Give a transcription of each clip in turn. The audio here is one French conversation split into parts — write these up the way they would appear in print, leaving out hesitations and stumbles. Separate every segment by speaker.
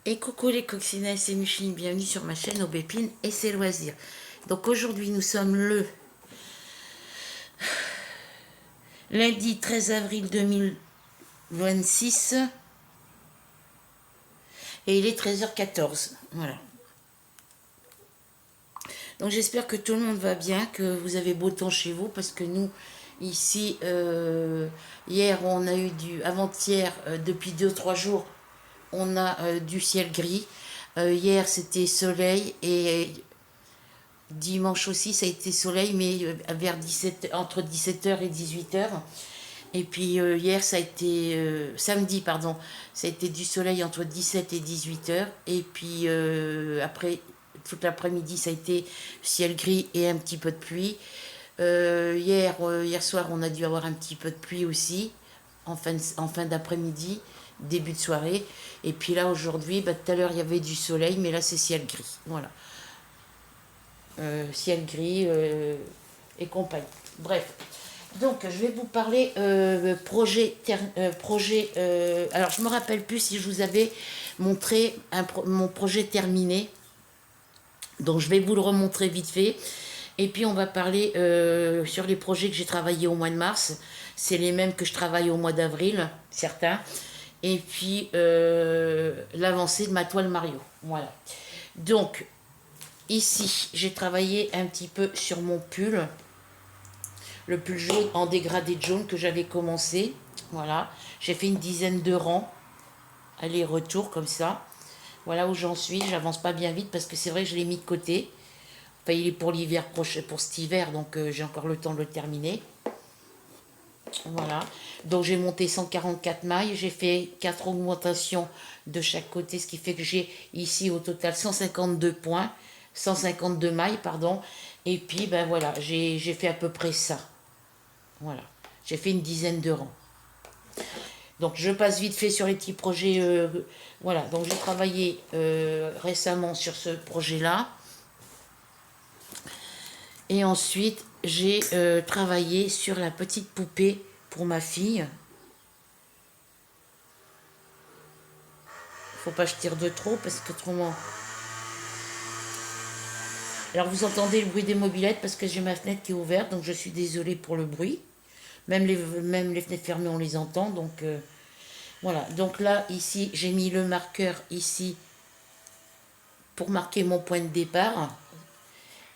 Speaker 1: Et coucou les coccinelles, c'est Micheline, bienvenue sur ma chaîne Aubépine et ses loisirs. Donc aujourd'hui nous sommes le lundi 13 avril 2026 et il est 13h14. Voilà. Donc j'espère que tout le monde va bien, que vous avez beau temps chez vous parce que nous ici hier on a eu avant-hier depuis 2 3 jours on a du ciel gris. Hier c'était soleil et dimanche aussi, ça a été soleil, mais vers 17, entre 17h et 18h. Et puis hier, ça a été samedi, pardon, ça a été du soleil entre 17 et 18h. Et puis après, toute l'après-midi, ça a été ciel gris et un petit peu de pluie. Hier soir, on a dû avoir un petit peu de pluie aussi, en fin d'après-midi, début de soirée. Et puis là, aujourd'hui, tout à l'heure, il y avait du soleil, mais là, c'est ciel gris. Voilà. Ciel gris et compagnie. Bref, donc je vais vous parler projet. Alors je me rappelle plus si je vous avais montré mon projet terminé, donc je vais vous le remontrer vite fait. Et puis on va parler sur les projets que j'ai travaillé au mois de mars. C'est les mêmes que je travaille au mois d'avril, certains. Et puis l'avancée de ma toile Mario. Voilà. Donc ici, j'ai travaillé un petit peu sur mon pull, le pull jaune en dégradé de jaune que j'avais commencé. Voilà, j'ai fait une dizaine de rangs, aller-retour comme ça. Voilà où j'en suis, j'avance pas bien vite parce que c'est vrai que je l'ai mis de côté. Enfin, il est pour l'hiver prochain, pour cet hiver, donc j'ai encore le temps de le terminer. Voilà, donc j'ai monté 144 mailles, j'ai fait 4 augmentations de chaque côté, ce qui fait que j'ai ici au total 152 points, 152 mailles, pardon. Et puis, ben voilà, j'ai fait à peu près ça. Voilà, j'ai fait une dizaine de rangs. Donc je passe vite fait sur les petits projets. Voilà, donc j'ai travaillé récemment sur ce projet-là. Et ensuite, j'ai travaillé sur la petite poupée pour ma fille. Faut pas que je tire de trop parce que autrement... Alors vous entendez le bruit des mobylettes parce que j'ai ma fenêtre qui est ouverte, donc je suis désolée pour le bruit. Même les fenêtres fermées, on les entend, donc voilà. Donc là, ici, j'ai mis le marqueur ici pour marquer mon point de départ.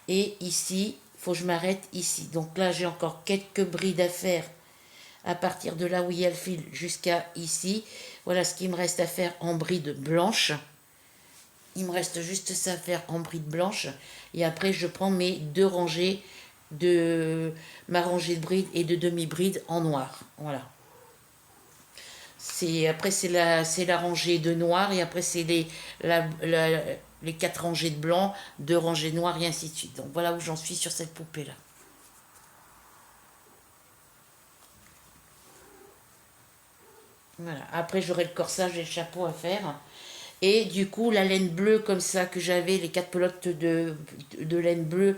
Speaker 1: Et ici, il faut que je m'arrête ici. Donc là, j'ai encore quelques brides à faire à partir de là où il y a le fil jusqu'à ici. Voilà ce qu'il me reste à faire en bride blanche. Il me reste juste ça à faire en bride blanche. Et après, je prends mes deux rangées de ma rangée de bride et de demi-bride en noir. Voilà. Après, c'est la rangée de noir et après, c'est les 4 rangées de blanc, 2 rangées de noir et ainsi de suite. Donc voilà où j'en suis sur cette poupée-là. Voilà. Après, j'aurai le corsage et le chapeau à faire. Et du coup, la laine bleue comme ça que j'avais, les 4 pelotes de laine bleue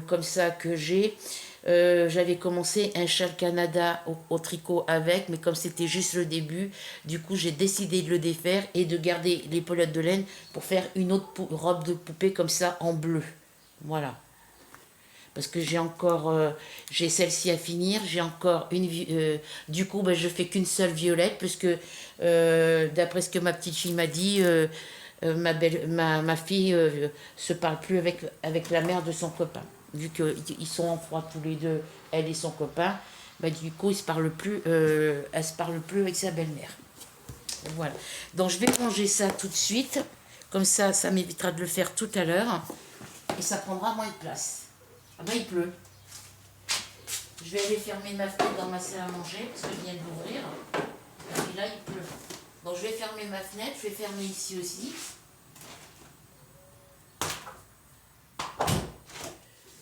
Speaker 1: comme ça que j'ai, j'avais commencé un châle Canada au tricot avec, mais comme c'était juste le début, du coup j'ai décidé de le défaire et de garder les pelotes de laine pour faire une autre robe de poupée comme ça en bleu. Voilà. Parce que j'ai celle-ci à finir, j'ai encore du coup, ben, je fais qu'une seule violette, puisque d'après ce que ma petite fille m'a dit, ma fille se parle plus avec la mère de son copain. Vu qu'ils sont en froid tous les deux, elle et son copain, ben, du coup, elle se parle plus avec sa belle-mère. Voilà. Donc je vais ranger ça tout de suite, comme ça m'évitera de le faire tout à l'heure, et ça prendra moins de place. Ah ben il pleut. Je vais aller fermer ma fenêtre dans ma salle à manger parce que je viens d'ouvrir. Et là il pleut. Donc je vais fermer ma fenêtre, je vais fermer ici aussi.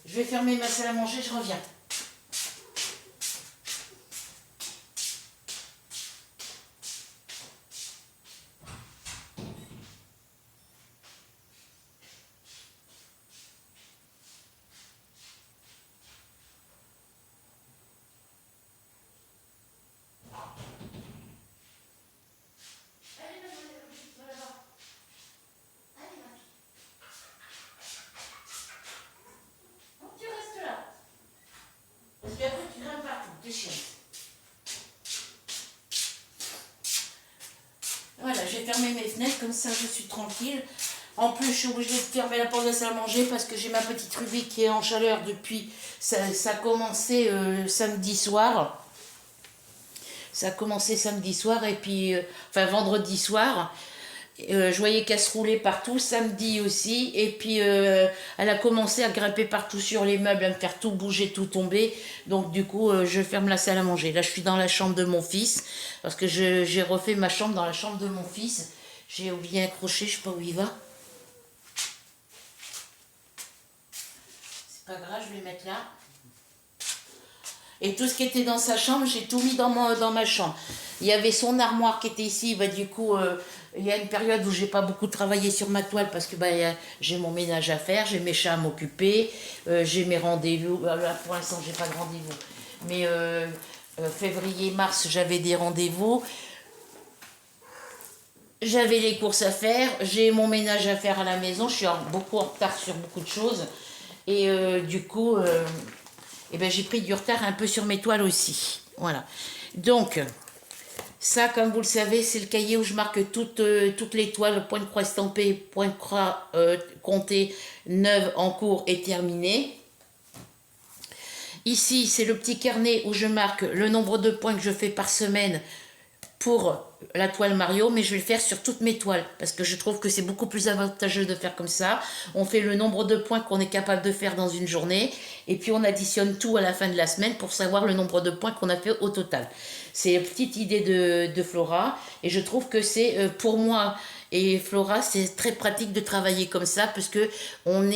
Speaker 1: Je vais fermer ma salle à manger, je reviens. j'ai fermé mes fenêtres, comme ça je suis tranquille. En plus, je suis obligée de fermer la porte de la salle à manger parce que j'ai ma petite Ruby qui est en chaleur depuis... Ça a commencé samedi soir. Ça a commencé samedi soir et puis... enfin, vendredi soir. Je voyais qu'elle se roulait partout, samedi aussi. Et puis, elle a commencé à grimper partout sur les meubles, à me faire tout bouger, tout tomber. Donc, du coup, je ferme la salle à manger. Là, je suis dans la chambre de mon fils parce que j'ai refait ma chambre dans la chambre de mon fils. J'ai oublié un crochet, je sais pas où il va. Pas grave, je vais mettre là. Et tout ce qui était dans sa chambre, j'ai tout mis dans ma chambre. Il y avait son armoire qui était ici. Bah, du coup, il y a une période où j'ai pas beaucoup travaillé sur ma toile parce que bah, j'ai mon ménage à faire, j'ai mes chats à m'occuper, j'ai mes rendez-vous. Là, pour l'instant, j'ai pas de rendez-vous. Mais février, mars, j'avais des rendez-vous. J'avais les courses à faire, j'ai mon ménage à faire à la maison. Je suis beaucoup en retard sur beaucoup de choses. Et du coup, eh ben, j'ai pris du retard un peu sur mes toiles aussi. Voilà. Donc, ça, comme vous le savez, c'est le cahier où je marque toutes les toiles, point de croix estampé, point de croix compté, neuve, en cours et terminé. Ici, c'est le petit carnet où je marque le nombre de points que je fais par semaine pour la toile Mario, mais je vais le faire sur toutes mes toiles parce que je trouve que c'est beaucoup plus avantageux de faire comme ça. On fait le nombre de points qu'on est capable de faire dans une journée et puis on additionne tout à la fin de la semaine pour savoir le nombre de points qu'on a fait au total. C'est une petite idée de Flora et je trouve que c'est pour moi et Flora, c'est très pratique de travailler comme ça parce que on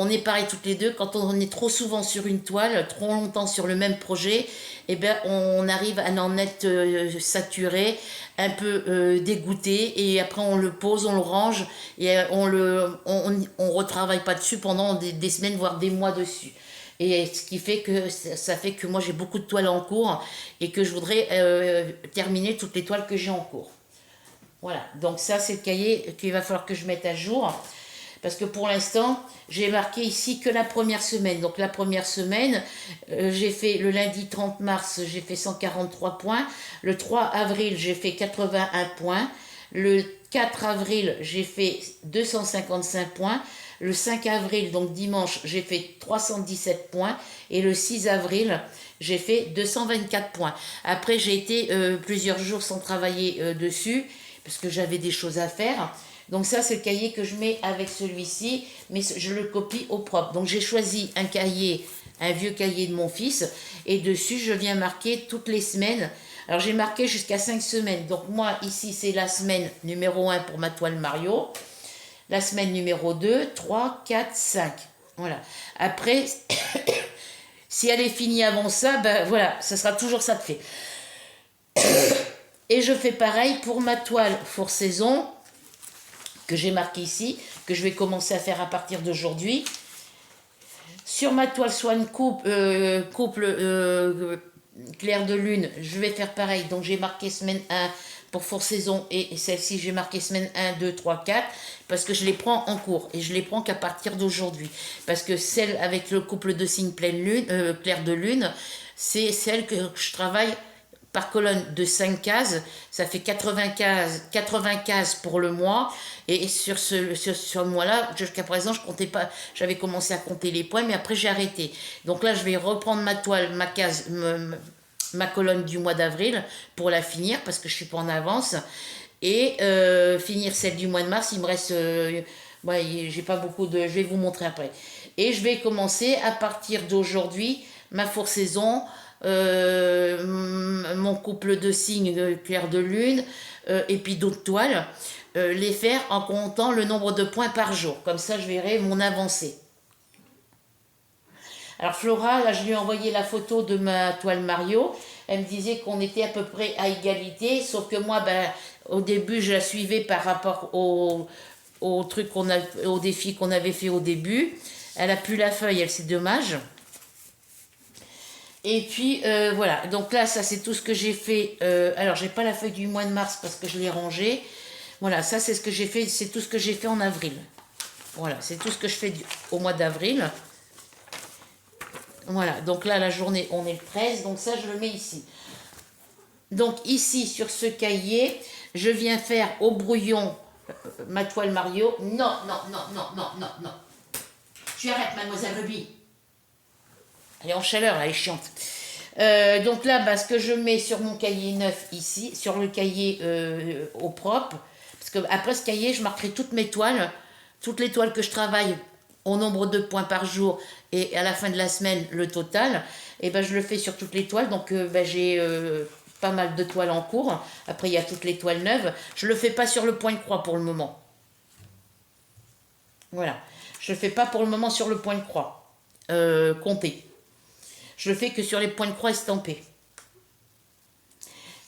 Speaker 1: est pareil toutes les deux. Quand on est trop souvent sur une toile, trop longtemps sur le même projet, eh ben, on arrive à en être saturé, un peu dégoûté, et après on le pose, on le range, et on retravaille pas dessus pendant des semaines, voire des mois dessus. Et ce qui fait que ça fait que moi j'ai beaucoup de toiles en cours, et que je voudrais terminer toutes les toiles que j'ai en cours. Voilà, donc ça c'est le cahier qu'il va falloir que je mette à jour. Parce que pour l'instant, j'ai marqué ici que la première semaine. Donc la première semaine, j'ai fait le lundi 30 mars, j'ai fait 143 points. Le 3 avril, j'ai fait 81 points. Le 4 avril, j'ai fait 255 points. Le 5 avril, donc dimanche, j'ai fait 317 points. Et le 6 avril, j'ai fait 224 points. Après, j'ai été plusieurs jours sans travailler dessus, parce que j'avais des choses à faire. Donc ça, c'est le cahier que je mets avec celui-ci, mais je le copie au propre. Donc j'ai choisi un cahier, un vieux cahier de mon fils, et dessus, je viens marquer toutes les semaines. Alors j'ai marqué jusqu'à 5 semaines. Donc moi, ici, c'est la semaine numéro 1 pour ma toile Mario. La semaine numéro 2, 3, 4, 5. Voilà. Après, si elle est finie avant ça, ben voilà, ça sera toujours ça de fait. Et je fais pareil pour ma toile four saison, que j'ai marqué ici, que je vais commencer à faire à partir d'aujourd'hui. Sur ma toile Swan couple clair de lune, je vais faire pareil. Donc j'ai marqué semaine 1 pour four saison et celle-ci j'ai marqué semaine 1, 2, 3, 4 parce que je les prends en cours et je les prends qu'à partir d'aujourd'hui. Parce que celle avec le couple de signes pleine lune, clair de lune, c'est celle que je travaille par colonne de 5 cases, ça fait 80 cases pour le mois. Et sur ce mois-là, jusqu'à présent, je comptais pas, j'avais commencé à compter les points, mais après j'ai arrêté. Donc là, je vais reprendre ma toile, ma colonne du mois d'avril pour la finir, parce que je suis pas en avance. Et finir celle du mois de mars, il me reste... ouais, j'ai pas beaucoup de... Je vais vous montrer après. Et je vais commencer à partir d'aujourd'hui, ma four saison... mon couple de signes clair de lune et puis d'autres toiles, les faire en comptant le nombre de points par jour. Comme ça, je verrai mon avancée. Alors Flora, là, je lui ai envoyé la photo de ma toile Mario. Elle me disait qu'on était à peu près à égalité, sauf que moi, ben, au début, je la suivais par rapport au truc au défi qu'on avait fait au début. Elle a plus la feuille, elle, c'est dommage. Et puis voilà, donc là ça c'est tout ce que j'ai fait. Alors j'ai pas la feuille du mois de mars parce que je l'ai rangée. Voilà, ça c'est ce que j'ai fait, c'est tout ce que j'ai fait en avril. Voilà, c'est tout ce que je fais au mois d'avril. Voilà, donc là la journée on est le 13, donc ça je le mets ici. Donc ici, sur ce cahier, je viens faire au brouillon ma toile Mario. Non, non, non, non, non, non, non. Tu arrêtes, mademoiselle Ruby. Elle est en chaleur, elle est chiante. Donc là, bah, ce que je mets sur mon cahier neuf ici, sur le cahier au propre, parce que après ce cahier, je marquerai toutes mes toiles, toutes les toiles que je travaille au nombre de points par jour et à la fin de la semaine, le total. Et ben, je le fais sur toutes les toiles, donc j'ai pas mal de toiles en cours. Après, il y a toutes les toiles neuves. Je le fais pas sur le point de croix pour le moment. Voilà. Je le fais pas pour le moment sur le point de croix. Compté. Je le fais que sur les points de croix estampés.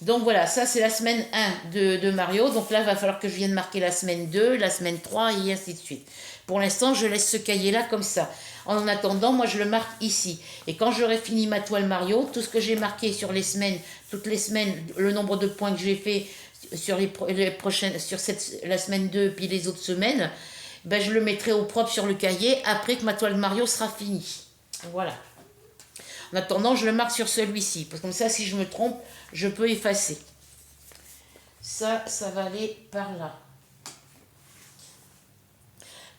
Speaker 1: Donc voilà, ça c'est la semaine 1 de Mario. Donc là, il va falloir que je vienne marquer la semaine 2, la semaine 3 et ainsi de suite. Pour l'instant, je laisse ce cahier-là comme ça. En attendant, moi je le marque ici. Et quand j'aurai fini ma toile Mario, tout ce que j'ai marqué sur les semaines, toutes les semaines, le nombre de points que j'ai fait sur les prochaines, sur la semaine 2 puis les autres semaines, ben, je le mettrai au propre sur le cahier après que ma toile Mario sera finie. Voilà. En attendant, je le marque sur celui-ci. Parce que comme ça, si je me trompe, je peux effacer. Ça va aller par là.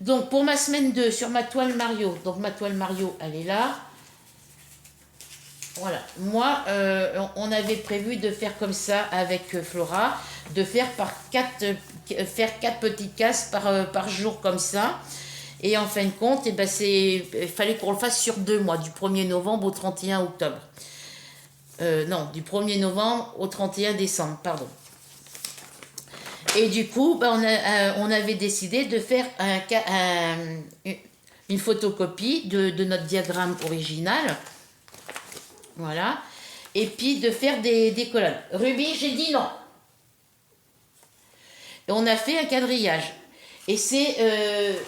Speaker 1: Donc, pour ma semaine 2, sur ma toile Mario, donc ma toile Mario, elle est là. Voilà. Moi, on avait prévu de faire comme ça avec Flora, de faire faire 4 petites cases par jour comme ça. Et en fin de compte, eh ben il fallait qu'on le fasse sur 2 mois, du 1er novembre au 31 octobre. Non, du 1er novembre au 31 décembre, pardon. Et du coup, ben on avait décidé de faire une photocopie de notre diagramme original. Voilà. Et puis de faire des colonnes. Ruby, j'ai dit non. Et on a fait un quadrillage. Et c'est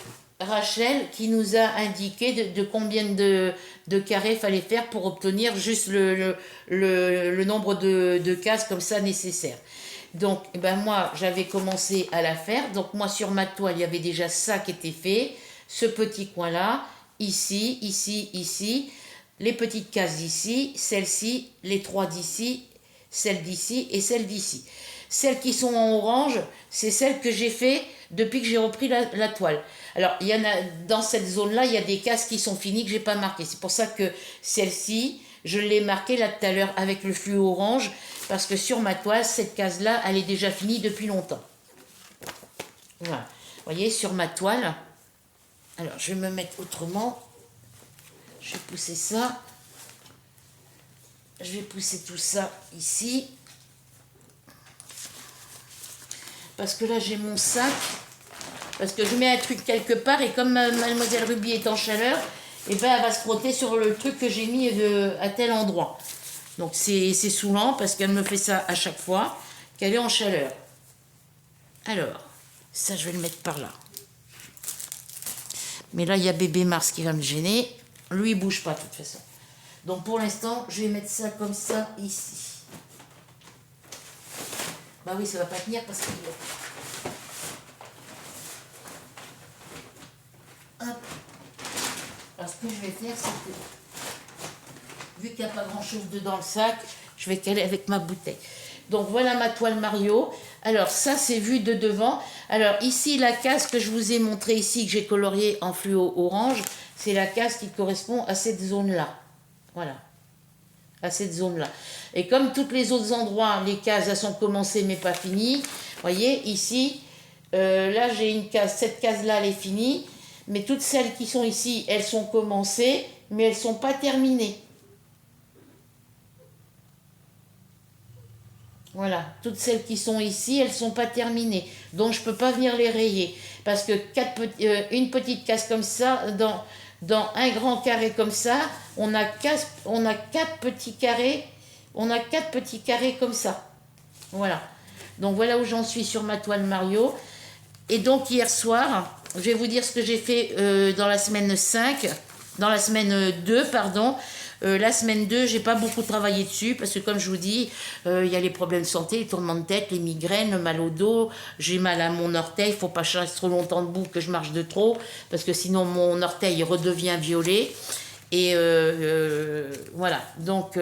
Speaker 1: Rachel qui nous a indiqué de combien de carrés fallait faire pour obtenir juste le nombre de cases comme ça nécessaires. Donc, ben moi, j'avais commencé à la faire. Donc, moi, sur ma toile, il y avait déjà ça qui était fait. Ce petit coin-là, ici, ici, ici. Les petites cases d'ici, celle-ci, les 3 d'ici, celle d'ici et celle d'ici. Celles qui sont en orange, c'est celles que j'ai fait depuis que j'ai repris la toile. Alors, il y en a, dans cette zone-là, il y a des cases qui sont finies que je n'ai pas marquées. C'est pour ça que celle-ci, je l'ai marquée là tout à l'heure avec le fluo orange, parce que sur ma toile, cette case-là, elle est déjà finie depuis longtemps. Voilà. Vous voyez, sur ma toile, alors je vais me mettre autrement. Je vais pousser ça. Je vais pousser tout ça ici. Parce que là, j'ai mon sac. Parce que je mets un truc quelque part et comme mademoiselle Ruby est en chaleur, et ben elle va se frotter sur le truc que j'ai mis à tel endroit. Donc c'est saoulant parce qu'elle me fait ça à chaque fois qu'elle est en chaleur. Alors, ça je vais le mettre par là. Mais là, il y a bébé Mars qui va me gêner. Lui, il bouge pas de toute façon. Donc pour l'instant, je vais mettre ça comme ça ici. Bah oui, ça va pas tenir parce qu'il est... Hop. Alors ce que je vais faire, c'est que, vu qu'il n'y a pas grand chose dedans le sac, je vais caler avec ma bouteille. Donc voilà ma toile Mario. Alors ça, c'est vu de devant. Alors ici, la case que je vous ai montrée ici, que j'ai coloriée en fluo orange, c'est la case qui correspond à cette zone-là. Voilà. À cette zone-là. Et comme tous les autres endroits, les cases, elles sont commencées mais pas finies. Vous voyez, ici, là, j'ai une case. Cette case-là, elle est finie. Mais toutes celles qui sont ici, elles sont commencées, mais elles ne sont pas terminées. Voilà, toutes celles qui sont ici, elles ne sont pas terminées. Donc, je ne peux pas venir les rayer. Parce que une petite case comme ça, dans un grand carré comme ça, on a 4 petits carrés. On a 4 petits carrés comme ça. Voilà. Donc, voilà où j'en suis sur ma toile Mario. Et donc, hier soir, je vais vous dire ce que j'ai fait dans la semaine 5. Dans la semaine 2, pardon. La semaine 2, j'ai pas beaucoup travaillé dessus parce que comme je vous dis, il y a les problèmes de santé, les tourments de tête, les migraines, le mal au dos, j'ai mal à mon orteil, il faut pas que je reste trop longtemps debout, que je marche de trop parce que sinon mon orteil redevient violet. Et voilà, donc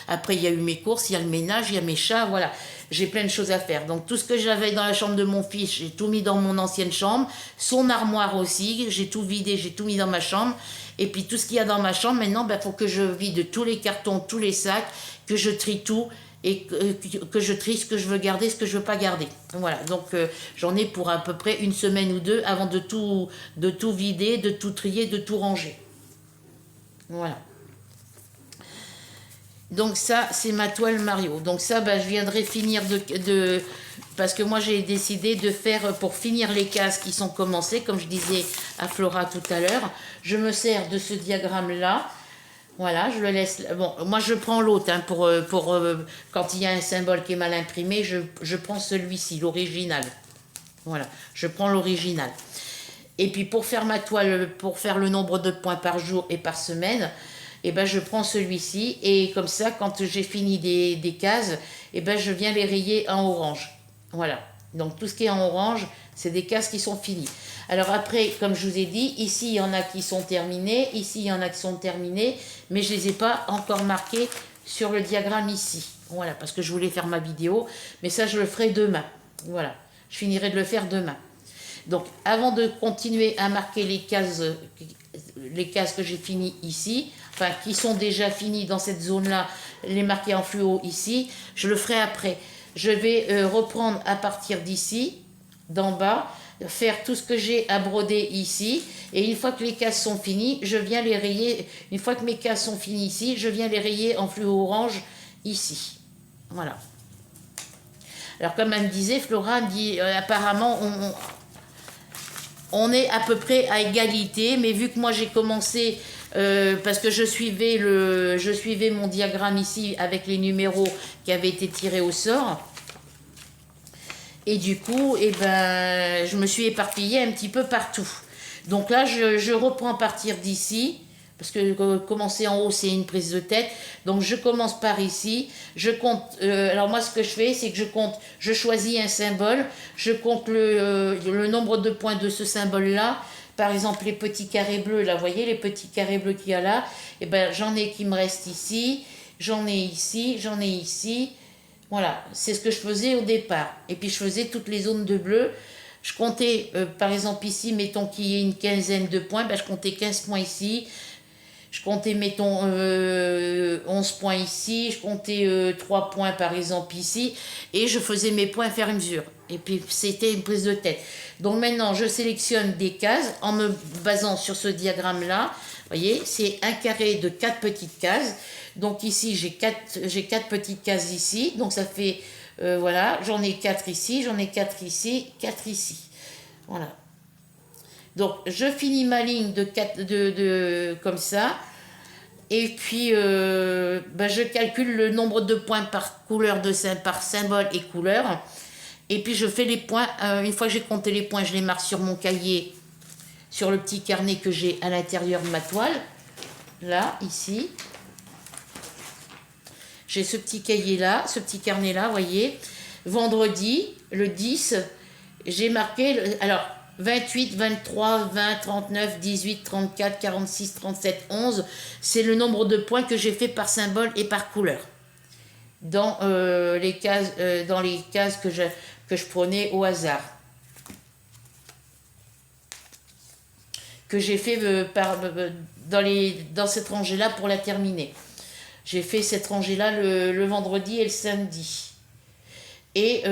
Speaker 1: après il y a eu mes courses, il y a le ménage, il y a mes chats, voilà. J'ai plein de choses à faire. Donc tout ce que j'avais dans la chambre de mon fils, j'ai tout mis dans mon ancienne chambre. Son armoire aussi, j'ai tout vidé, j'ai tout mis dans ma chambre. Et puis tout ce qu'il y a dans ma chambre, maintenant, il faut que je vide tous les cartons, tous les sacs, que je trie tout et que je trie ce que je veux garder, ce que je veux pas garder. Voilà, donc j'en ai pour à peu près une semaine ou deux avant de tout vider, de tout trier, de tout ranger. Voilà. Donc ça, c'est ma toile Mario. Donc ça, je viendrai finir parce que moi, j'ai décidé de faire, pour finir les cases qui sont commencées, comme je disais à Flora tout à l'heure, je me sers de ce diagramme-là. Voilà, je le laisse. Bon, moi, je prends l'autre, hein, quand il y a un symbole qui est mal imprimé, je prends celui-ci, l'original. Voilà, je prends l'original. Et puis, pour faire ma toile, pour faire le nombre de points par jour et par semaine, je prends celui-ci et comme ça, quand j'ai fini des cases, je viens les rayer en orange. Voilà. Donc tout ce qui est en orange, c'est des cases qui sont finies. Alors après, comme je vous ai dit, ici il y en a qui sont terminées, ici il y en a qui sont terminées, mais je ne les ai pas encore marquées sur le diagramme ici. Voilà, parce que je voulais faire ma vidéo, mais ça je le ferai demain. Voilà, je finirai de le faire demain. Donc avant de continuer à marquer les cases que j'ai finies ici, enfin qui sont déjà finies dans cette zone-là, les marquer en fluo ici, je le ferai après. Je vais reprendre à partir d'ici, d'en bas, faire tout ce que j'ai à broder ici, et une fois que les cases sont finies, je viens les rayer. Une fois que mes cases sont finies ici, je viens les rayer en fluo orange ici. Voilà. Alors comme elle me disait, Flora me dit, apparemment on est à peu près à égalité, mais vu que moi j'ai commencé, parce que je suivais mon diagramme ici avec les numéros qui avaient été tirés au sort, et du coup, je me suis éparpillée un petit peu partout. Donc là, je reprends à partir d'ici, parce que commencer en haut, c'est une prise de tête. Donc je commence par ici, je compte, alors moi ce que je fais, c'est que je choisis un symbole, je compte le nombre de points de ce symbole-là. Par exemple, les petits carrés bleus, là, vous voyez, les petits carrés bleus qu'il y a là, j'en ai qui me restent ici, j'en ai ici, j'en ai ici. Voilà, c'est ce que je faisais au départ. Et puis je faisais toutes les zones de bleu. Je comptais, par exemple ici, mettons qu'il y ait une quinzaine de points, je comptais 15 points ici. Je comptais, mettons, 11 points ici, je comptais 3 points par exemple ici, et je faisais mes points à faire une mesure. Et puis c'était une prise de tête. Donc maintenant, je sélectionne des cases en me basant sur ce diagramme-là. Vous voyez, c'est un carré de 4 petites cases. Donc ici, j'ai 4 petites cases ici. Donc ça fait, voilà, j'en ai 4 ici, j'en ai 4 ici, 4 ici. Voilà. Donc, je finis ma ligne comme ça. Et puis, je calcule le nombre de points par couleur, par symbole et couleur. Et puis, je fais les points. Une fois que j'ai compté les points, je les marque sur mon cahier, sur le petit carnet que j'ai à l'intérieur de ma toile. Là, ici. J'ai ce petit cahier-là, ce petit carnet-là, vous voyez. Vendredi, le 10, j'ai marqué... Alors... 28, 23, 20, 39, 18, 34, 46, 37, 11. C'est le nombre de points que j'ai fait par symbole et par couleur. Dans les cases que je prenais au hasard. Que j'ai fait dans cette rangée-là pour la terminer. J'ai fait cette rangée-là le vendredi et le samedi. Et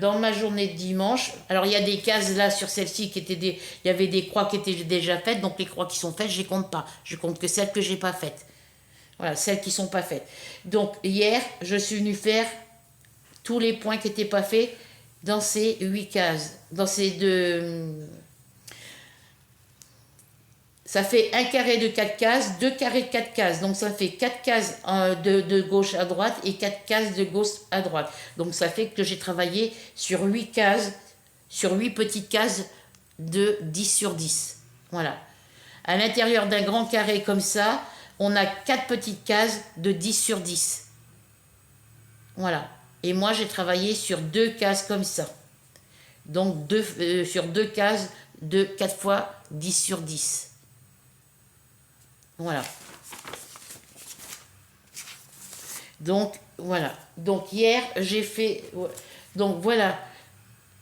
Speaker 1: dans ma journée de dimanche, alors il y a des cases là sur celle-ci il y avait des croix qui étaient déjà faites, donc les croix qui sont faites, je les compte pas. Je compte que celles que j'ai pas faites. Voilà, celles qui sont pas faites. Donc hier, je suis venue faire tous les points qui n'étaient pas faits dans ces 8 cases, dans ces deux. Ça fait un carré de 4 cases, 2 carrés de 4 cases. Donc ça fait 4 cases de gauche à droite et 4 cases de gauche à droite. Donc ça fait que j'ai travaillé sur 8 cases, sur 8 petites cases de 10 sur 10. Voilà. À l'intérieur d'un grand carré comme ça, on a 4 petites cases de 10 sur 10. Voilà. Et moi j'ai travaillé sur 2 cases comme ça. Donc sur 2 cases de 4 fois 10 sur 10. Voilà. Donc, voilà. Donc, hier, j'ai fait... Donc, voilà.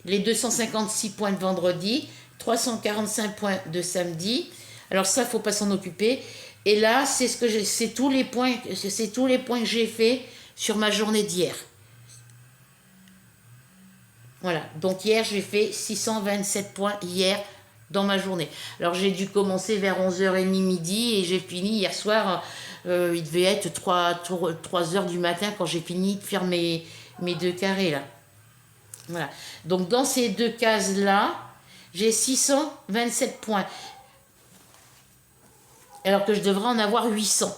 Speaker 1: Les 256 points de vendredi. 345 points de samedi. Alors ça, faut pas s'en occuper. Et là, c'est tous les points que j'ai fait sur ma journée d'hier. Voilà. Donc hier, j'ai fait 627 points hier dans ma journée. Alors j'ai dû commencer vers 11h30 midi et j'ai fini hier soir. Il devait être 3h du matin quand j'ai fini de faire mes deux carrés là. Voilà. Donc dans ces deux cases-là, j'ai 627 points. Alors que je devrais en avoir 800.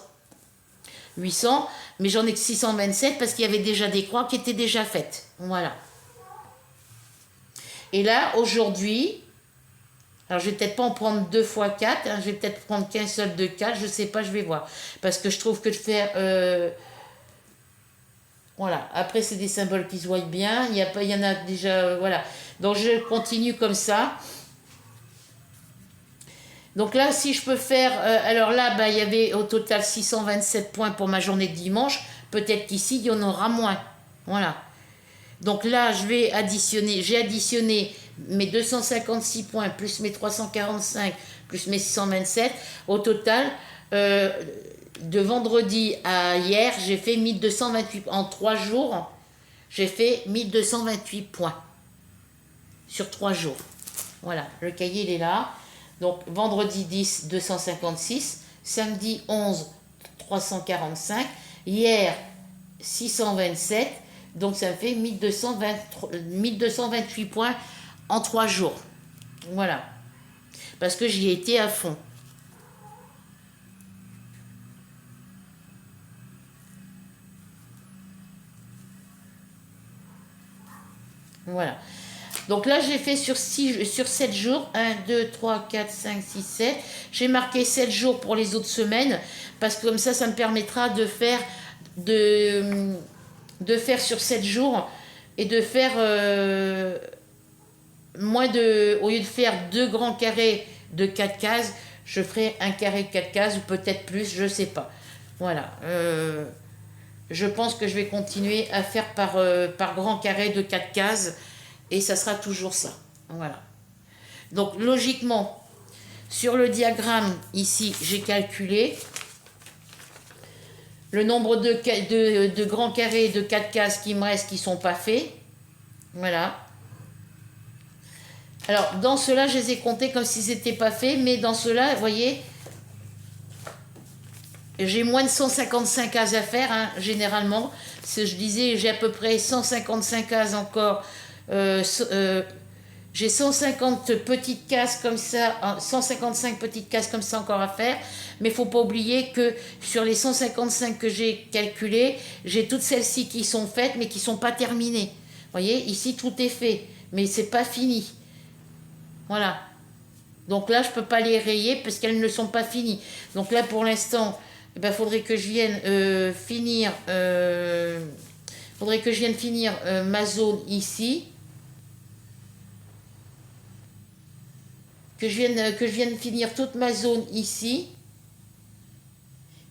Speaker 1: 800, mais j'en ai que 627 parce qu'il y avait déjà des croix qui étaient déjà faites. Voilà. Et là, aujourd'hui, alors je vais peut-être pas en prendre 2 fois 4, hein, je vais peut-être prendre qu'un seul de 4, je sais pas, je vais voir. Parce que je trouve que de faire... voilà, après c'est des symboles qui se voient bien, il y en a déjà... voilà, donc je continue comme ça. Donc là, si je peux faire... alors là, bah, il y avait au total 627 points pour ma journée de dimanche. Peut-être qu'ici, il y en aura moins. Voilà. Donc là, je vais additionner. J'ai additionné mes 256 points, plus mes 345, plus mes 627. Au total, de vendredi à hier, j'ai fait 1228. En 3 jours, j'ai fait 1228 points. Sur 3 jours. Voilà, le cahier, il est là. Donc, vendredi 10, 256. Samedi 11, 345. Hier, 627. Donc, ça me fait 1228 points en 3 jours. Voilà. Parce que j'y ai été à fond. Voilà. Donc là, j'ai fait sur 7 jours. 1, 2, 3, 4, 5, 6, 7. J'ai marqué 7 jours pour les autres semaines. Parce que comme ça me permettra de faire, sur 7 jours. Et de faire au lieu de faire 2 grands carrés de 4 cases, je ferai un carré de 4 cases ou peut-être plus, je ne sais pas. Voilà. Je pense que je vais continuer à faire par grand carré de 4 cases. Et ça sera toujours ça. Voilà. Donc, logiquement, sur le diagramme, ici, j'ai calculé le nombre de grands carrés de 4 cases qui me restent, qui ne sont pas faits. Voilà. Alors, dans ceux-là, je les ai comptés comme s'ils n'étaient pas faits. Mais dans ceux-là, vous voyez, j'ai moins de 155 cases à faire, hein, généralement. Je disais, j'ai à peu près 155 cases encore. J'ai 150 petites cases comme ça, 155 petites cases comme ça encore à faire. Mais il ne faut pas oublier que sur les 155 que j'ai calculées, j'ai toutes celles-ci qui sont faites, mais qui ne sont pas terminées. Vous voyez, ici, tout est fait, mais ce n'est pas fini. Voilà. Donc là, je ne peux pas les rayer parce qu'elles ne sont pas finies. Donc là, pour l'instant, il faudrait que je vienne finir... faudrait que je vienne finir ma zone ici. Que je vienne finir toute ma zone ici.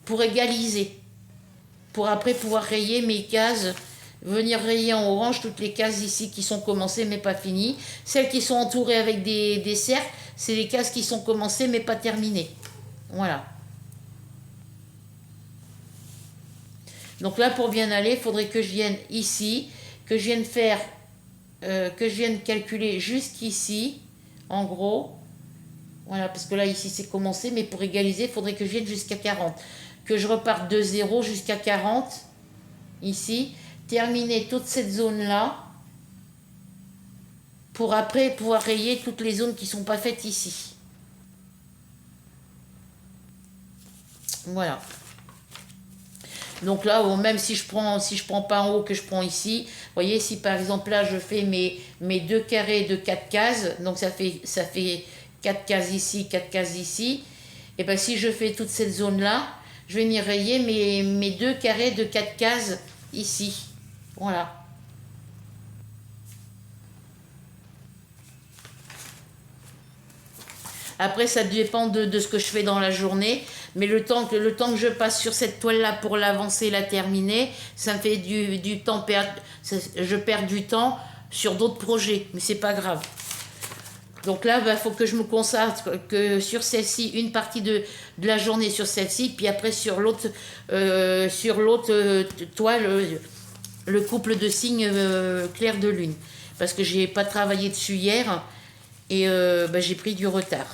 Speaker 1: Pour égaliser. Pour après pouvoir rayer mes cases. Venir rayer en orange toutes les cases ici qui sont commencées mais pas finies. Celles qui sont entourées avec des cercles, c'est les cases qui sont commencées mais pas terminées. Voilà. Donc là, pour bien aller, il faudrait que je vienne ici, que je vienne faire, que je vienne calculer jusqu'ici, en gros. Voilà, parce que là, ici, c'est commencé, mais pour égaliser, il faudrait que je vienne jusqu'à 40. Que je reparte de 0 jusqu'à 40, ici. Terminer toute cette zone-là, pour après pouvoir rayer toutes les zones qui ne sont pas faites ici. Voilà. Donc là, même si je prends pas en haut, que je prends ici, vous voyez, si par exemple là, je fais mes 2 carrés de 4 cases, donc ça fait 4 cases ici, 4 cases ici, et bien si je fais toute cette zone-là, je vais venir rayer mes 2 carrés de 4 cases ici. Voilà. Après, ça dépend de ce que je fais dans la journée. Mais le temps que je passe sur cette toile-là pour l'avancer et la terminer, ça me fait du temps perdre. Je perds du temps sur d'autres projets, mais c'est pas grave. Donc là, il faut que je me consacre que sur celle-ci, une partie de la journée sur celle-ci, puis après sur l'autre toile, le couple de signes clair de lune. Parce que j'ai pas travaillé dessus hier et j'ai pris du retard.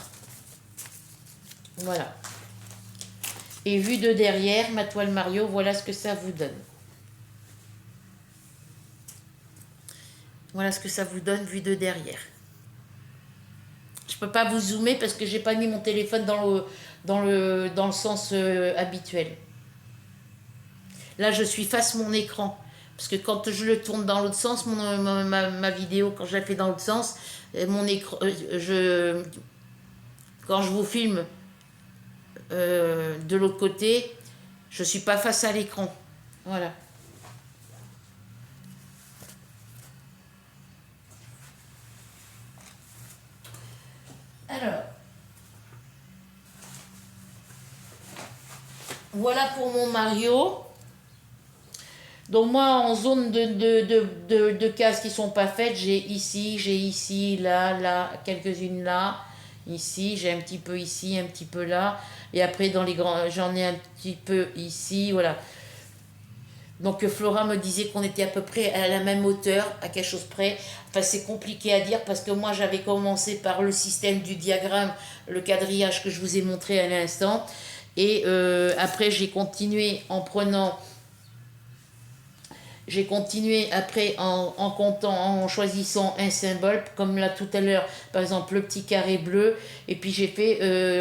Speaker 1: Voilà. Et vu de derrière, ma toile Mario, voilà ce que ça vous donne. Voilà ce que ça vous donne vu de derrière. Je peux pas vous zoomer parce que j'ai pas mis mon téléphone dans le sens habituel. Là, je suis face à mon écran. Parce que quand je le tourne dans l'autre sens, ma vidéo, quand je la fais dans l'autre sens, mon écran, quand je vous filme de l'autre côté, je ne suis pas face à l'écran. Voilà. Alors, voilà pour mon Mario. Donc moi, en zone de cases qui sont pas faites, j'ai ici, là, quelques-unes là, ici, j'ai un petit peu ici, un petit peu là, et après dans les grands, j'en ai un petit peu ici, voilà. Donc Flora me disait qu'on était à peu près à la même hauteur, à quelque chose près. Enfin, c'est compliqué à dire parce que moi, j'avais commencé par le système du diagramme, le quadrillage que je vous ai montré à l'instant, et après j'ai continué en prenant... J'ai continué après en comptant, en choisissant un symbole, comme là tout à l'heure, par exemple le petit carré bleu, et puis j'ai fait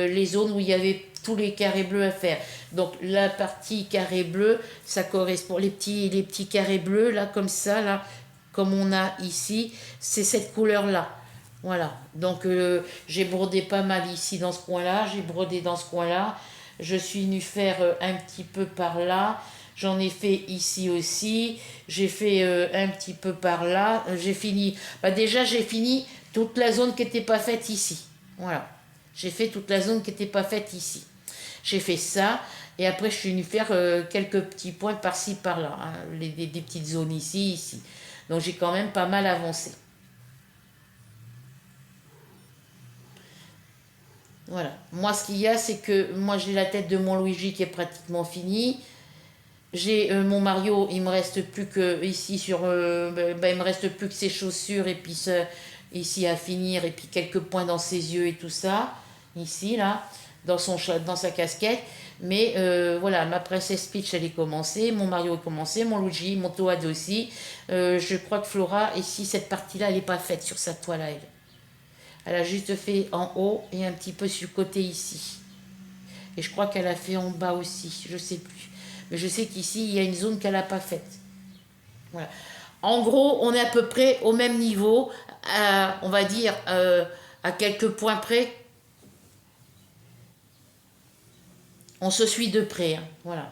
Speaker 1: les zones où il y avait tous les carrés bleus à faire. Donc la partie carré bleu, ça correspond, les petits carrés bleus, là comme ça, là, comme on a ici, c'est cette couleur-là. Voilà, donc j'ai brodé pas mal ici dans ce coin-là, j'ai brodé dans ce coin-là, je suis venue faire un petit peu par là. J'en ai fait ici aussi, j'ai fait un petit peu par là, j'ai fini, déjà j'ai fini toute la zone qui n'était pas faite ici, voilà, j'ai fait toute la zone qui n'était pas faite ici, j'ai fait ça, et après je suis venue faire quelques petits points par-ci par-là, hein, des petites zones ici, donc j'ai quand même pas mal avancé. Voilà, moi ce qu'il y a c'est que moi j'ai la tête de mon Luigi qui est pratiquement finie. J'ai mon Mario, il me reste plus que ici il me reste plus que ses chaussures et puis ici à finir et puis quelques points dans ses yeux et tout ça, ici là, dans sa casquette. Mais voilà, ma princesse Peach elle est commencée, mon Mario est commencé, mon Luigi, mon Toad aussi. Je crois que Flora, ici cette partie-là, elle n'est pas faite sur sa toile à elle. Elle a juste fait en haut et un petit peu sur le côté ici. Et je crois qu'elle a fait en bas aussi, je sais plus. Mais je sais qu'ici, il y a une zone qu'elle n'a pas faite. Voilà. En gros, on est à peu près au même niveau, on va dire à quelques points près. On se suit de près. Hein. Voilà.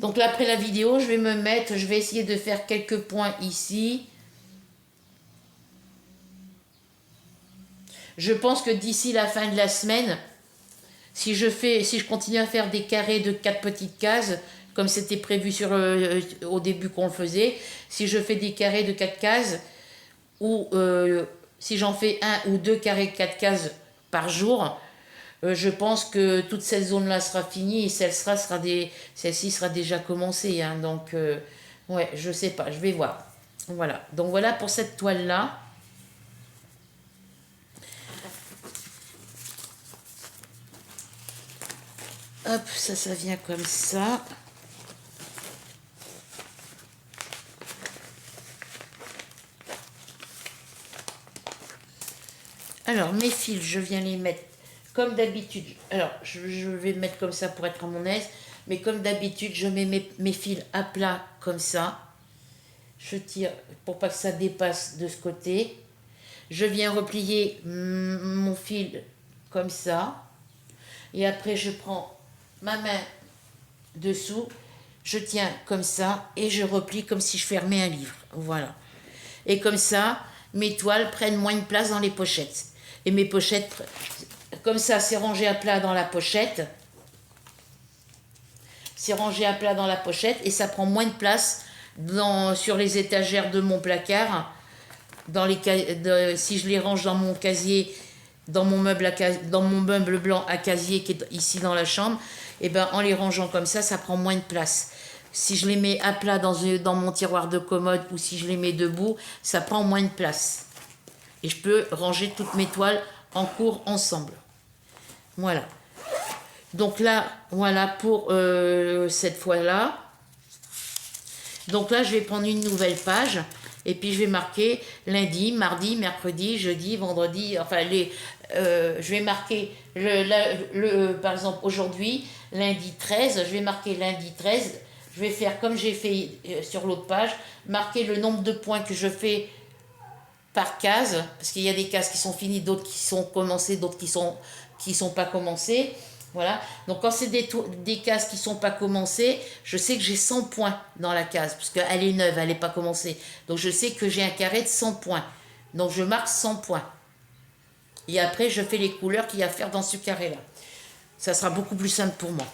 Speaker 1: Donc là, après la vidéo, je vais essayer de faire quelques points ici. Je pense que d'ici la fin de la semaine, si je continue à faire des carrés de 4 petites cases, comme c'était prévu au début qu'on le faisait, si je fais des carrés de 4 cases, ou si j'en fais 1 ou 2 carrés de 4 cases par jour, je pense que toute cette zone-là sera finie et celle-ci sera déjà commencée. Hein, donc, ouais, je sais pas, je vais voir. Voilà, donc voilà pour cette toile-là. Hop, ça vient comme ça. Alors, mes fils, je viens les mettre comme d'habitude. Alors, je vais mettre comme ça pour être à mon aise. Mais comme d'habitude, je mets mes fils à plat comme ça. Je tire pour pas que ça dépasse de ce côté. Je viens replier mon fil comme ça. Et après, je prends ma main dessous, je tiens comme ça et je replie comme si je fermais un livre. Voilà. Et comme ça, mes toiles prennent moins de place dans les pochettes. Et mes pochettes Comme ça, c'est rangé à plat dans la pochette. C'est rangé à plat dans la pochette et ça prend moins de place sur les étagères de mon placard. Si je les range dans mon casier, dans mon meuble blanc à casier qui est ici dans la chambre, et ben en les rangeant comme ça prend moins de place. Si je les mets à plat dans mon tiroir de commode ou si je les mets debout, ça prend moins de place. Et je peux ranger toutes mes toiles en cours ensemble. Voilà. Donc là, voilà pour cette fois-là. Donc là, je vais prendre une nouvelle page et puis je vais marquer lundi, mardi, mercredi, jeudi, vendredi. Enfin, je vais marquer, par exemple, aujourd'hui, lundi 13, je vais marquer lundi 13. Je vais faire comme j'ai fait sur l'autre page, marquer le nombre de points que je fais par case, parce qu'il y a des cases qui sont finies, d'autres qui sont commencées, d'autres qui sont pas commencées. Voilà. Donc quand c'est des cases qui sont pas commencées, je sais que j'ai 100 points dans la case, parce qu'elle est neuve, elle n'est pas commencée. Donc je sais que j'ai un carré de 100 points. Donc je marque 100 points. Et après, je fais les couleurs qu'il y a à faire dans ce carré-là. Ça sera beaucoup plus simple pour moi.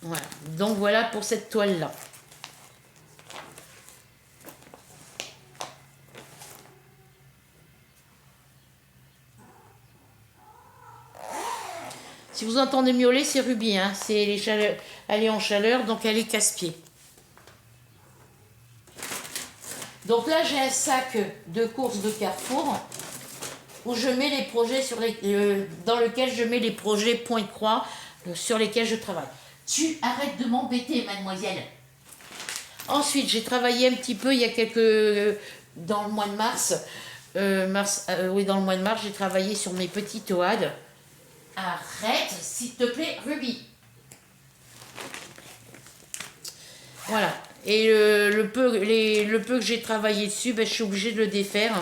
Speaker 1: Voilà. Donc voilà pour cette toile-là. Si vous entendez miauler, c'est Ruby, hein. Elle est en chaleur, donc elle est casse-pied. Donc là, j'ai un sac de courses de Carrefour où je mets les projets dans lequel je mets les projets point-croix sur lesquels je travaille. Tu arrêtes de m'embêter, mademoiselle. Ensuite, j'ai travaillé un petit peu il y a dans le mois de mars. Oui, dans le mois de mars, j'ai travaillé sur mes petites oades. Arrête, s'il te plaît, Ruby. Voilà. Et le peu que j'ai travaillé dessus, ben, je suis obligée de le défaire.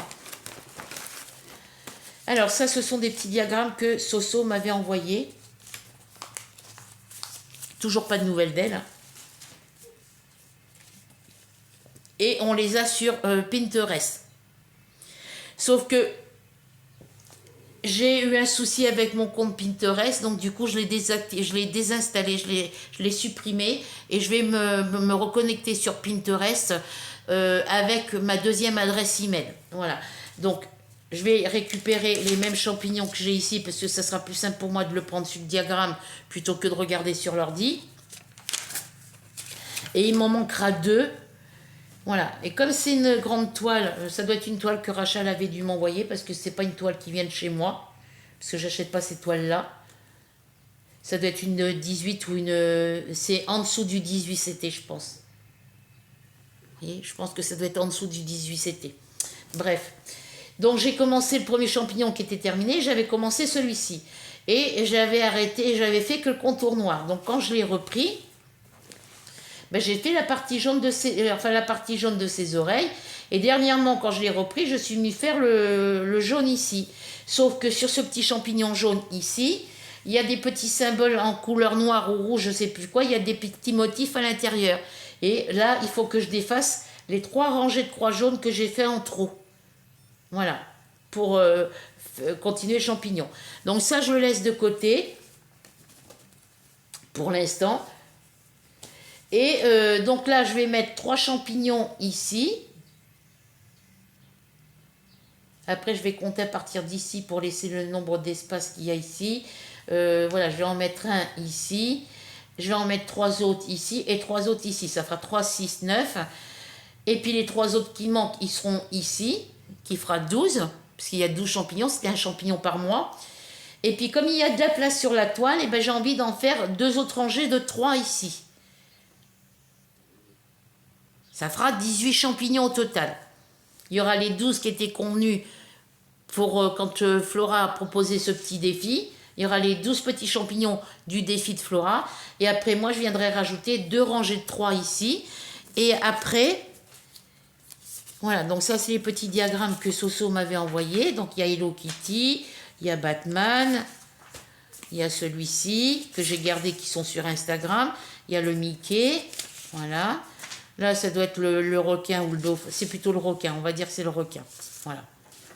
Speaker 1: Alors ça, ce sont des petits diagrammes que Soso m'avait envoyés. Toujours pas de nouvelles d'elle. Et on les a sur Pinterest. Sauf que j'ai eu un souci avec mon compte Pinterest, donc du coup je l'ai désinstallé, je l'ai supprimé et je vais me reconnecter sur Pinterest avec ma deuxième adresse email. Voilà. Donc je vais récupérer les mêmes champignons que j'ai ici parce que ça sera plus simple pour moi de le prendre sur le diagramme plutôt que de regarder sur l'ordi. Et il m'en manquera 2. Voilà, et comme c'est une grande toile, ça doit être une toile que Rachel avait dû m'envoyer parce que c'est pas une toile qui vient de chez moi, parce que j'achète pas ces toiles-là. Ça doit être une 18 ou c'est en dessous du 18 CT, je pense. Et je pense que ça doit être en dessous du 18 CT. Bref, donc j'ai commencé le premier champignon qui était terminé, j'avais commencé celui-ci. Et j'avais arrêté, j'avais fait que le contour noir. Donc quand je l'ai repris, ben, j'ai fait la partie jaune de ses oreilles. Et dernièrement, quand je l'ai repris, je suis mis faire le jaune ici. Sauf que sur ce petit champignon jaune ici, il y a des petits symboles en couleur noire ou rouge, je ne sais plus quoi. Il y a des petits motifs à l'intérieur. Et là, il faut que je défasse les 3 rangées de croix jaunes que j'ai fait en trop. Voilà, pour continuer le champignon. Donc ça, je le laisse de côté pour l'instant. Et donc là, je vais mettre 3 champignons ici. Après, je vais compter à partir d'ici pour laisser le nombre d'espaces qu'il y a ici. Voilà, je vais en mettre un ici. Je vais en mettre 3 autres ici et 3 autres ici. Ça fera 3, 6, 9. Et puis les 3 autres qui manquent, ils seront ici, qui fera 12. Parce qu'il y a 12 champignons, c'était un champignon par mois. Et puis comme il y a de la place sur la toile, eh ben, j'ai envie d'en faire 2 autres rangées de 3 ici. Ça fera 18 champignons au total. Il y aura les 12 qui étaient convenus pour quand Flora a proposé ce petit défi. Il y aura les 12 petits champignons du défi de Flora. Et après, moi, je viendrai rajouter 2 rangées de 3 ici. Et après, voilà. Donc ça, c'est les petits diagrammes que Soso m'avait envoyés. Donc il y a Hello Kitty, il y a Batman, il y a celui-ci que j'ai gardé qui sont sur Instagram. Il y a le Mickey, voilà. Là, ça doit être le requin ou le dauphin. C'est plutôt le requin, on va dire que c'est le requin. Voilà.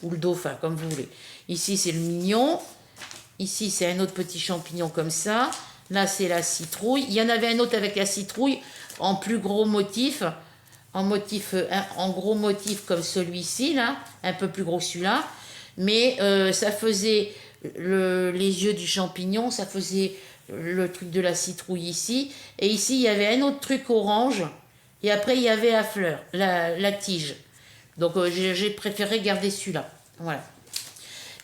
Speaker 1: Ou le dauphin, comme vous voulez. Ici, c'est le mignon. Ici, c'est un autre petit champignon comme ça. Là, c'est la citrouille. Il y en avait un autre avec la citrouille en plus gros motif. En gros motif comme celui-ci, là. Un peu plus gros celui-là. Mais ça faisait les yeux du champignon. Ça faisait le truc de la citrouille ici. Et ici, il y avait un autre truc orange. Et après, il y avait la fleur, la tige. Donc, j'ai préféré garder celui-là. Voilà.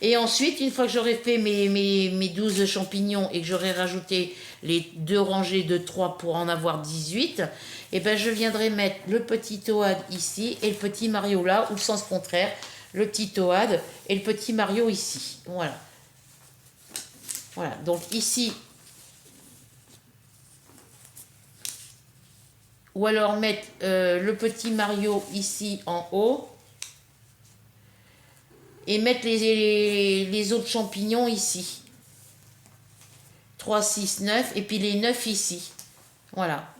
Speaker 1: Et ensuite, une fois que j'aurai fait mes 12 champignons et que j'aurai rajouté les 2 rangées de 3 pour en avoir 18, et ben je viendrai mettre le petit toad ici et le petit Mario là, ou le sens contraire, le petit toad et le petit Mario ici. Voilà. Voilà. Donc ici, ou alors mettre le petit Mario ici en haut. Et mettre les autres champignons ici. 3, 6, 9. Et puis les 9 ici. Voilà.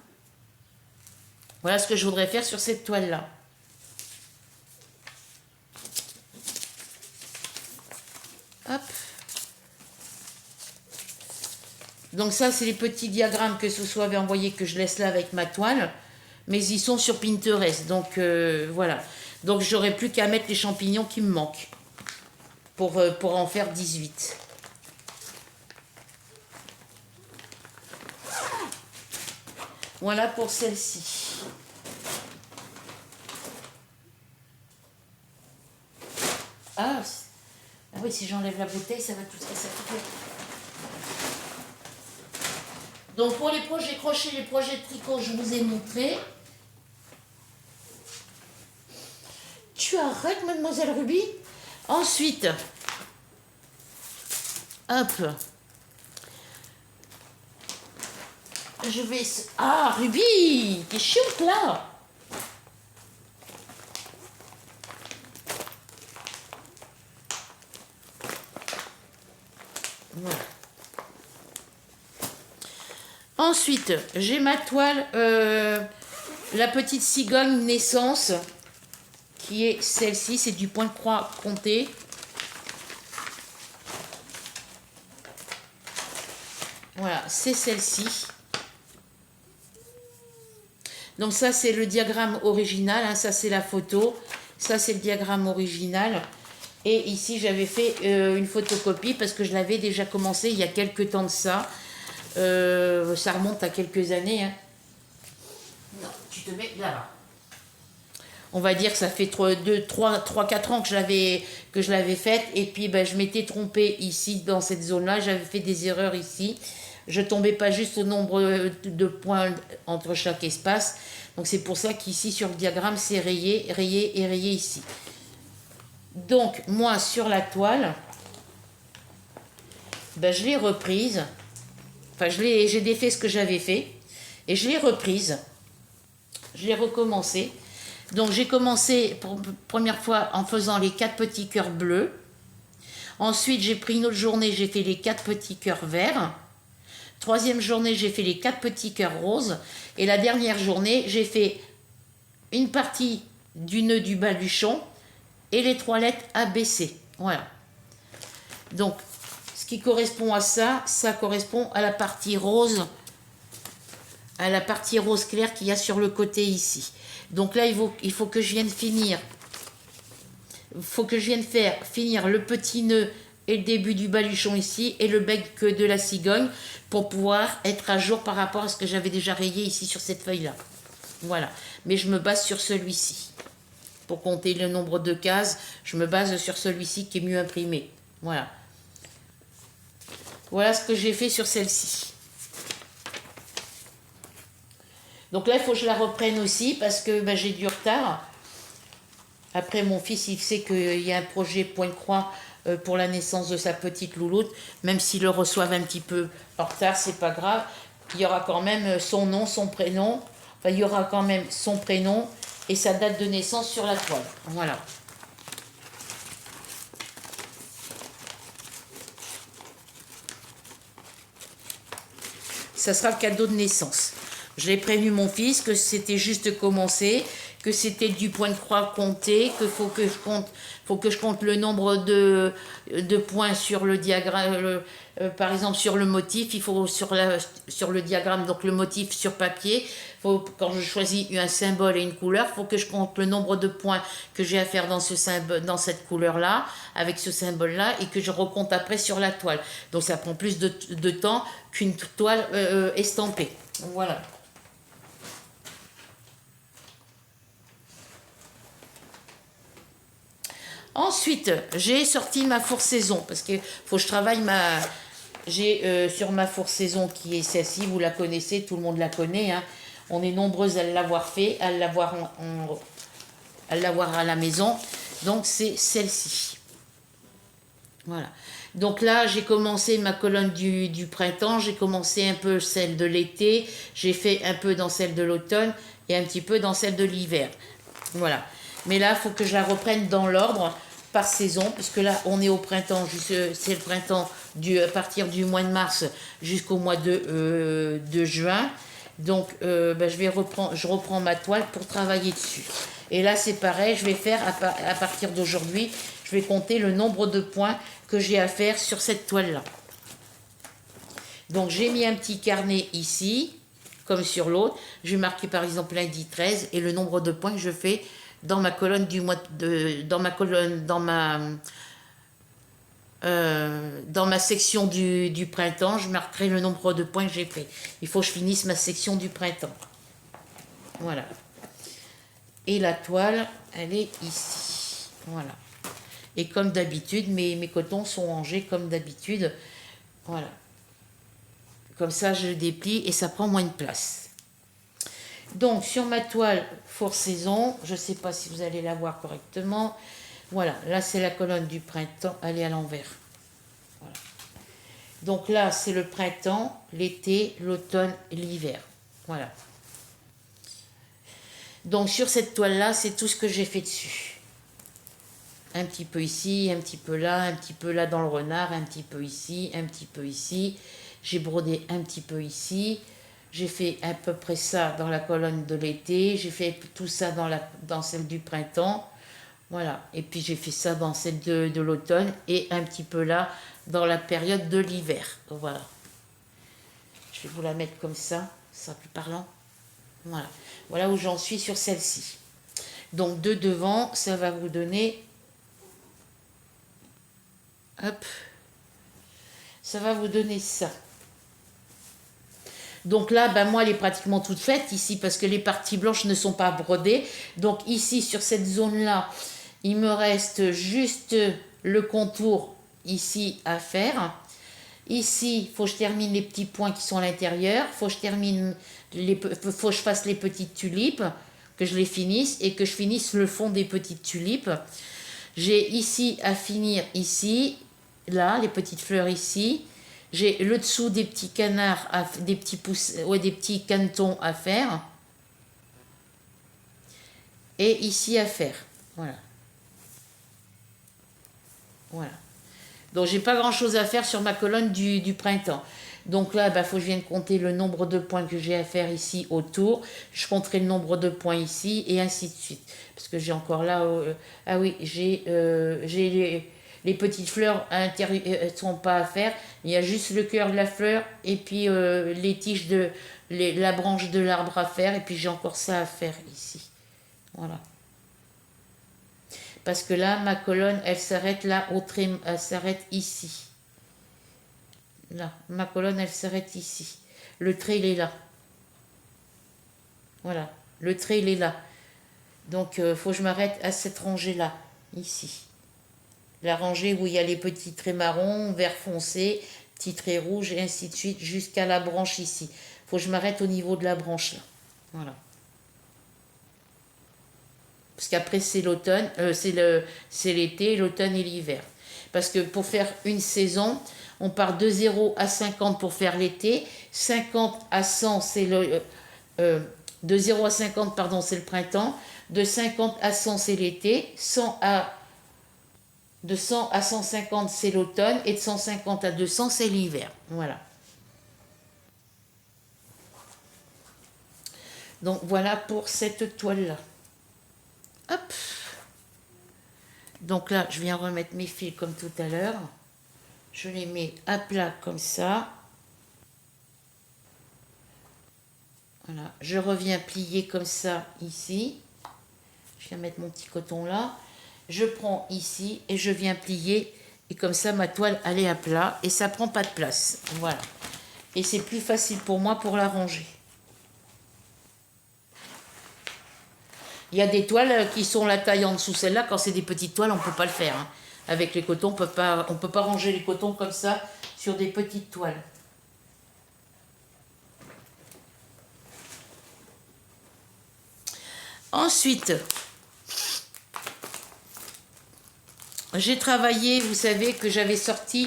Speaker 1: Voilà ce que je voudrais faire sur cette toile-là. Hop. Donc ça, c'est les petits diagrammes que Soso avait envoyés que je laisse là avec ma toile. Mais ils sont sur Pinterest. Donc voilà. Donc j'aurai plus qu'à mettre les champignons qui me manquent. Pour en faire 18. Voilà pour celle-ci. Ah oui, si j'enlève la bouteille, ça va tout ça. Donc pour les projets crochets, les projets de tricot, je vous ai montré. Tu arrêtes, mademoiselle Ruby? Ensuite, hop, je vais... Ah, Ruby, t'es chiante là. Voilà. Ensuite, j'ai ma toile, la petite cigogne naissance, qui est celle-ci, c'est du point de croix compté. Voilà, c'est celle-ci. Donc ça, c'est le diagramme original, hein, ça c'est la photo, ça c'est le diagramme original. Et ici, j'avais fait une photocopie parce que je l'avais déjà commencé il y a quelques temps de ça. Ça remonte à quelques années. Hein. Non, tu te mets là-bas. On va dire que ça fait 3-4 ans que je l'avais faite. Et puis, ben, je m'étais trompée ici, dans cette zone-là. J'avais fait des erreurs ici. Je ne tombais pas juste au nombre de points entre chaque espace. Donc, c'est pour ça qu'ici, sur le diagramme, c'est rayé, rayé et rayé ici. Donc, moi, sur la toile, ben, je l'ai reprise. Enfin, j'ai défait ce que j'avais fait. Et je l'ai reprise. Je l'ai recommencé. Donc j'ai commencé pour première fois en faisant les 4 petits cœurs bleus. Ensuite j'ai pris une autre journée, j'ai fait les 4 petits cœurs verts. Troisième journée j'ai fait les 4 petits cœurs roses. Et la dernière journée j'ai fait une partie du nœud du baluchon et les 3 lettres ABC. Voilà. Donc ce qui correspond à ça, ça correspond à la partie rose. À la partie rose claire qu'il y a sur le côté ici. Donc là, il faut que je vienne finir. Il faut que je vienne finir le petit nœud et le début du baluchon ici et le bec de la cigogne pour pouvoir être à jour par rapport à ce que j'avais déjà rayé ici sur cette feuille-là. Voilà. Mais je me base sur celui-ci. Pour compter le nombre de cases, je me base sur celui-ci qui est mieux imprimé. Voilà. Voilà ce que j'ai fait sur celle-ci. Donc là, il faut que je la reprenne aussi parce que ben, j'ai du retard. Après, mon fils, il sait qu'il y a un projet point de croix pour la naissance de sa petite louloute. Même s'il le reçoive un petit peu en retard, c'est pas grave. Il y aura quand même son nom, son prénom. Enfin, il y aura quand même son prénom et sa date de naissance sur la toile. Voilà. Ça sera le cadeau de naissance. J'ai prévenu mon fils que c'était juste commencé, que c'était du point de croix compté, qu'il faut que je compte le nombre de points sur le diagramme, par exemple sur le motif, il faut sur le diagramme, donc le motif sur papier, quand je choisis un symbole et une couleur, il faut que je compte le nombre de points que j'ai à faire dans cette couleur-là, avec ce symbole-là, et que je recompte après sur la toile. Donc ça prend plus de temps qu'une toile estampée. Voilà. Ensuite, j'ai sorti ma fourre-saison, parce que faut que je travaille j'ai sur ma fourre-saison qui est celle-ci, vous la connaissez, tout le monde la connaît, hein. On est nombreuses à l'avoir fait, à l'avoir à la maison. Donc c'est celle-ci. Voilà. Donc là, j'ai commencé ma colonne du printemps, j'ai commencé un peu celle de l'été, j'ai fait un peu dans celle de l'automne et un petit peu dans celle de l'hiver. Voilà. Mais là, il faut que je la reprenne dans l'ordre par saison, puisque là, on est au printemps, c'est le printemps à partir du mois de mars jusqu'au mois de juin. Donc, je reprends ma toile pour travailler dessus. Et là, c'est pareil, je vais faire, à partir d'aujourd'hui, je vais compter le nombre de points que j'ai à faire sur cette toile-là. Donc, j'ai mis un petit carnet ici, comme sur l'autre. Je vais marquer, par exemple, lundi 13 et le nombre de points que je fais dans ma colonne dans ma section du printemps, je marquerai le nombre de points que j'ai fait. Il faut que je finisse ma section du printemps. Voilà. Et la toile, elle est ici. Voilà. Et comme d'habitude, mes cotons sont rangés comme d'habitude. Voilà. Comme ça, je le déplie et ça prend moins de place. Donc, sur ma toile fourre-saison, je ne sais pas si vous allez la voir correctement. Voilà, là, c'est la colonne du printemps. Elle est à l'envers. Voilà. Donc là, c'est le printemps, l'été, l'automne et l'hiver. Voilà. Donc, sur cette toile-là, c'est tout ce que j'ai fait dessus. Un petit peu ici, un petit peu là dans le renard, un petit peu ici, un petit peu ici. J'ai brodé un petit peu ici. J'ai fait à peu près ça dans la colonne de l'été. J'ai fait tout ça dans celle du printemps. Voilà. Et puis j'ai fait ça dans celle de l'automne et un petit peu là dans la période de l'hiver. Voilà. Je vais vous la mettre comme ça sera plus parlant. Voilà. Voilà où j'en suis sur celle-ci. Donc de devant, ça va vous donner... Hop. Ça va vous donner ça. Donc là, ben moi, elle est pratiquement toute faite ici parce que les parties blanches ne sont pas brodées. Donc ici, sur cette zone-là, il me reste juste le contour ici à faire. Ici, il faut que je termine les petits points qui sont à l'intérieur. Il faut que je fasse les petites tulipes, que je les finisse et que je finisse le fond des petites tulipes. J'ai ici à finir ici, là, les petites fleurs ici. J'ai le dessous des petits canards, des petits canetons à faire. Et ici à faire. Voilà. Voilà. Donc, j'ai pas grand chose à faire sur ma colonne du printemps. Donc là, il faut que je vienne compter le nombre de points que j'ai à faire ici autour. Je compterai le nombre de points ici et ainsi de suite. Parce que j'ai encore là... ah oui, j'ai les petites fleurs ne sont pas à faire. Il y a juste le cœur de la fleur et puis les tiges la branche de l'arbre à faire. Et puis j'ai encore ça à faire ici. Voilà. Parce que là, ma colonne, elle s'arrête là, elle s'arrête ici. Là, ma colonne, elle s'arrête ici. Le trait, il est là. Voilà, le trait, il est là. Donc, il faut que je m'arrête à cette rangée-là, ici. La rangée où il y a les petits traits marrons, vert foncé, petits traits rouges, et ainsi de suite, jusqu'à la branche ici. Il faut que je m'arrête au niveau de la branche, là. Voilà. Parce qu'après, c'est l'automne, c'est l'été, l'automne et l'hiver. Parce que pour faire une saison, on part de 0 à 50 pour faire l'été. 50 à 100, c'est de 0 à 50, pardon, c'est le printemps. De 50 à 100, c'est l'été. De 100 à 150, c'est l'automne. Et de 150 à 200, c'est l'hiver. Voilà. Donc voilà pour cette toile-là. Donc là, je viens remettre mes fils comme tout à l'heure. Je les mets à plat comme ça. Voilà. Je reviens plier comme ça ici. Je viens mettre mon petit coton là. Je prends ici et je viens plier. Et comme ça, ma toile, elle est à plat. Et ça prend pas de place. Voilà. Et c'est plus facile pour moi pour la ranger. Il y a des toiles qui sont la taille en dessous. Celle-là, quand c'est des petites toiles, on ne peut pas le faire. Hein. Avec les cotons, on peut pas ranger les cotons comme ça sur des petites toiles. Ensuite, j'ai travaillé, vous savez que j'avais sorti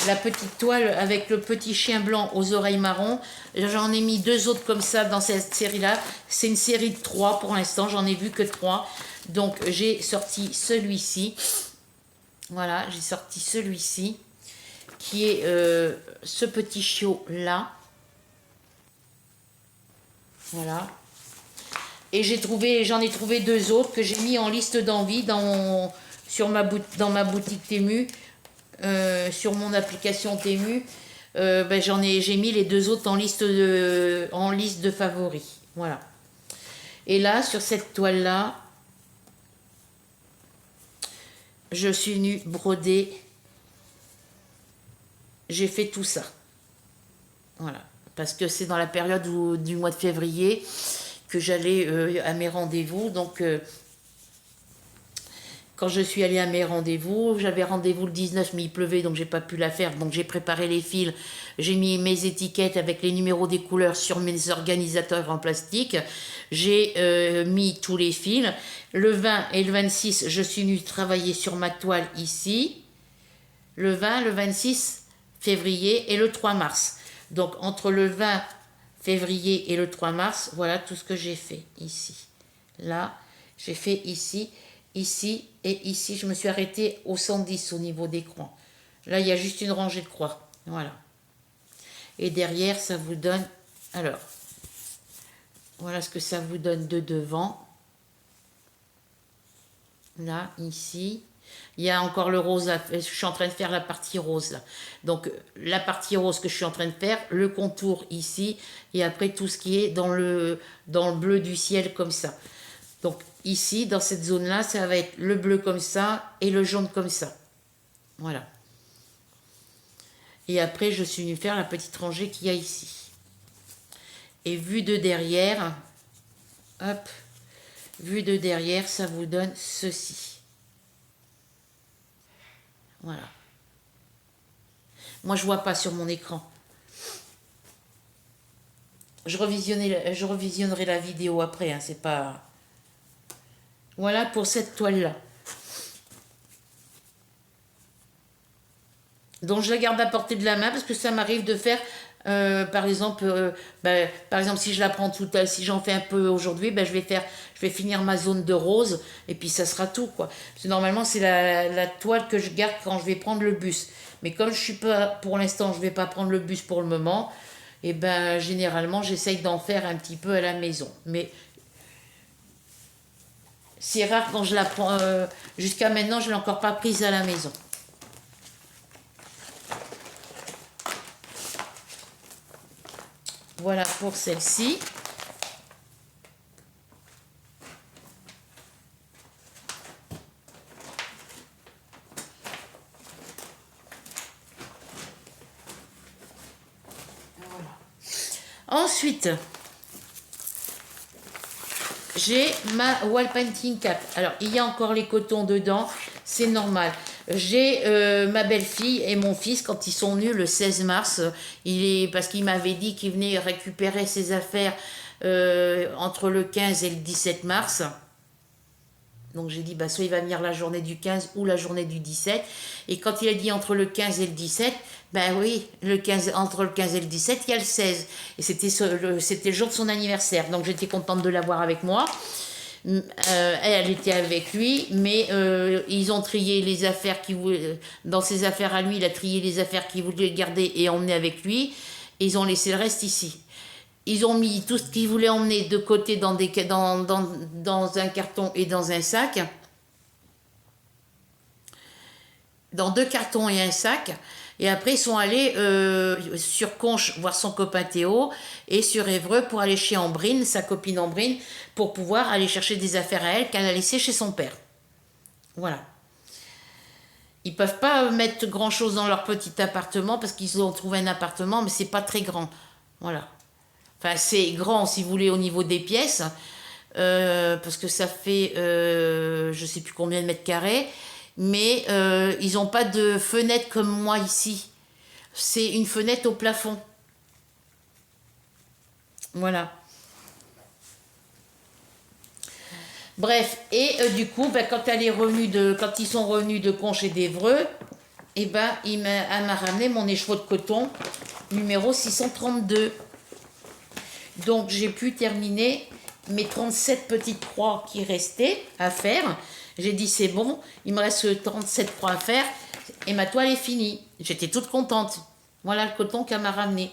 Speaker 1: la petite toile avec le petit chien blanc aux oreilles marron. J'en ai mis 2 autres comme ça dans cette série-là. C'est une série de 3 pour l'instant, j'en ai vu que 3. Donc j'ai sorti celui-ci. Voilà, j'ai sorti celui-ci qui est ce petit chiot-là. Voilà. Et j'en ai trouvé 2 autres que j'ai mis en liste d'envie dans ma boutique Temu, sur mon application Temu. J'ai mis les 2 autres en liste de favoris. Voilà. Et là, sur cette toile-là, je suis venue broder. J'ai fait tout ça. Voilà. Parce que c'est dans la période du mois de février que j'allais à mes rendez-vous. Donc, quand je suis allée à mes rendez-vous, j'avais rendez-vous le 19, mais il pleuvait, donc j'ai pas pu la faire. Donc, j'ai préparé les fils. J'ai mis mes étiquettes avec les numéros des couleurs sur mes organisateurs en plastique. J'ai mis tous les fils. Le 20 et le 26, je suis venue travailler sur ma toile ici. Le 20, le 26 février et le 3 mars. Donc, entre le 20 février et le 3 mars, voilà tout ce que j'ai fait ici. Là, j'ai fait ici, ici et ici. Je me suis arrêtée au 110 au niveau des crans. Là, il y a juste une rangée de croix. Voilà. Et derrière, ça vous donne... Alors, voilà ce que ça vous donne de devant. Là, ici. Il y a encore le rose, je suis en train de faire la partie rose là. Donc la partie rose que je suis en train de faire, le contour ici, et après tout ce qui est dans le bleu du ciel comme ça. Donc ici, dans cette zone-là, ça va être le bleu comme ça et le jaune comme ça. Voilà. Et après, je suis venue faire la petite rangée qu'il y a ici. Et vue de derrière, hop, vue de derrière, ça vous donne ceci. Voilà. Moi, je vois pas sur mon écran. Je revisionnerai la vidéo après, hein, c'est pas... Voilà pour cette toile-là. Donc, je la garde à portée de la main parce que ça m'arrive de faire... par exemple, si je la prends si j'en fais un peu aujourd'hui, je vais finir ma zone de rose et puis ça sera tout quoi. Parce que normalement c'est la toile que je garde quand je vais prendre le bus. Mais comme je suis pas, pour l'instant, je vais pas prendre le bus pour le moment, et généralement j'essaye d'en faire un petit peu à la maison. Mais c'est rare quand je la prends. Jusqu'à maintenant, je l'ai encore pas prise à la maison. Voilà pour celle-ci. Voilà. Ensuite, j'ai ma wall painting cap. Alors, il y a encore les cotons dedans, c'est normal. J'ai ma belle-fille et mon fils, quand ils sont venus le 16 mars, parce qu'il m'avait dit qu'il venait récupérer ses affaires entre le 15 et le 17 mars. Donc j'ai dit, soit il va venir la journée du 15 ou la journée du 17. Et quand il a dit entre le 15 et le 17, oui, entre le 15 et le 17, il y a le 16. Et c'était le jour de son anniversaire. Donc j'étais contente de l'avoir avec moi. Elle était avec lui, mais ils ont trié les affaires dans ses affaires à lui, il a trié les affaires qu'il voulait garder et emmener avec lui, et ils ont laissé le reste ici. Ils ont mis tout ce qu'ils voulaient emmener de côté dans un carton et dans un sac. dans 2 cartons et un sac. Et après, ils sont allés sur Conches voir son copain Théo et sur Évreux pour aller chez Ambrine, sa copine Ambrine, pour pouvoir aller chercher des affaires à elle qu'elle a laissées chez son père. Voilà. Ils peuvent pas mettre grand chose dans leur petit appartement parce qu'ils ont trouvé un appartement, mais c'est pas très grand. Voilà. Enfin, c'est grand si vous voulez au niveau des pièces, parce que ça fait je sais plus combien de mètres carrés, mais ils n'ont pas de fenêtre comme moi ici. C'est une fenêtre au plafond. Voilà. Bref, et du coup, ben, quand ils sont revenus de Conches et d'Évreux, et ben, elle m'a ramené mon écheveau de coton numéro 632. Donc j'ai pu terminer mes 37 petites croix qui restaient à faire. J'ai dit c'est bon, il me reste 37 croix à faire et ma toile est finie. J'étais toute contente. Voilà le coton qu'elle m'a ramené.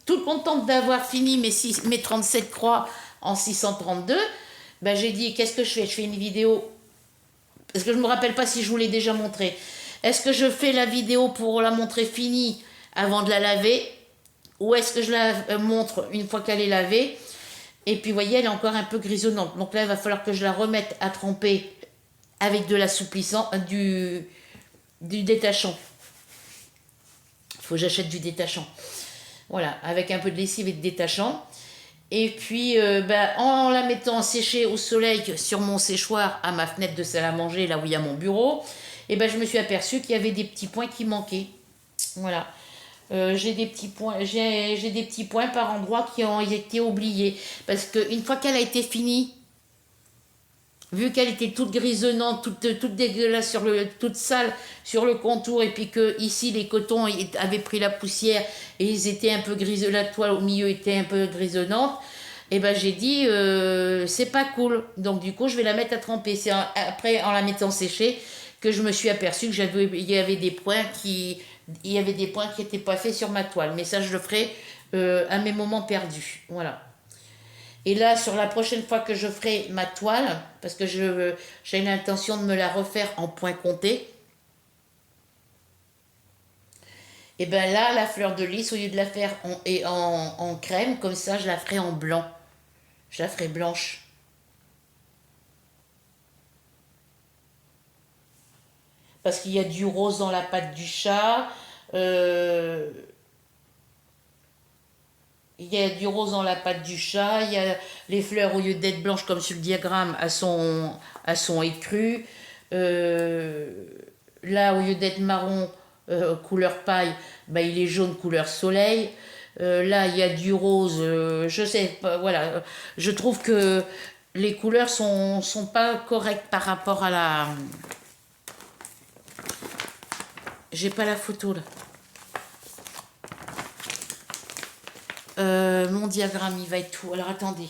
Speaker 1: Toute contente d'avoir fini mes 37 croix en 632. Ben, j'ai dit qu'est-ce que je fais? Je fais une vidéo. Parce que je ne me rappelle pas si je vous l'ai déjà montré. Est-ce que je fais la vidéo pour la montrer finie avant de la laver? Ou est-ce que je la montre une fois qu'elle est lavée? Et puis, vous voyez, elle est encore un peu grisonnante. Donc là, il va falloir que je la remette à tremper avec de l'assouplissant, du détachant. Il faut que j'achète du détachant. Voilà, avec un peu de lessive et de détachant. Et puis, en la mettant sécher au soleil sur mon séchoir à ma fenêtre de salle à manger, là où il y a mon bureau, et je me suis aperçue qu'il y avait des petits points qui manquaient. Voilà. J'ai des petits points par endroit qui ont été oubliés. Parce qu'une fois qu'elle a été finie, vu qu'elle était toute grisonnante, toute dégueulasse, toute sale sur le contour, et puis que ici les cotons avaient pris la poussière et ils étaient un peu grisonnants, la toile au milieu était un peu grisonnante, et j'ai dit c'est pas cool. Donc du coup je vais la mettre à tremper. C'est après en la mettant sécher que je me suis aperçue que il y avait des points qui n'étaient pas faits sur ma toile. Mais ça je le ferai à mes moments perdus. Voilà. Et là, sur la prochaine fois que je ferai ma toile, parce que j'ai l'intention de me la refaire en point compté, et bien là, la fleur de lys, au lieu de la faire en crème, comme ça, je la ferai en blanc. Je la ferai blanche. Parce qu'il y a du rose dans la patte du chat. Il y a du rose dans la patte du chat, il y a les fleurs, au lieu d'être blanches comme sur le diagramme, elles sont écrues. Là, au lieu d'être marron, couleur paille, il est jaune couleur soleil. Là, il y a du rose, je sais pas, voilà. Je trouve que les couleurs sont pas correctes par rapport à la... J'ai pas la photo là. Mon diagramme, il va être tout. Alors attendez.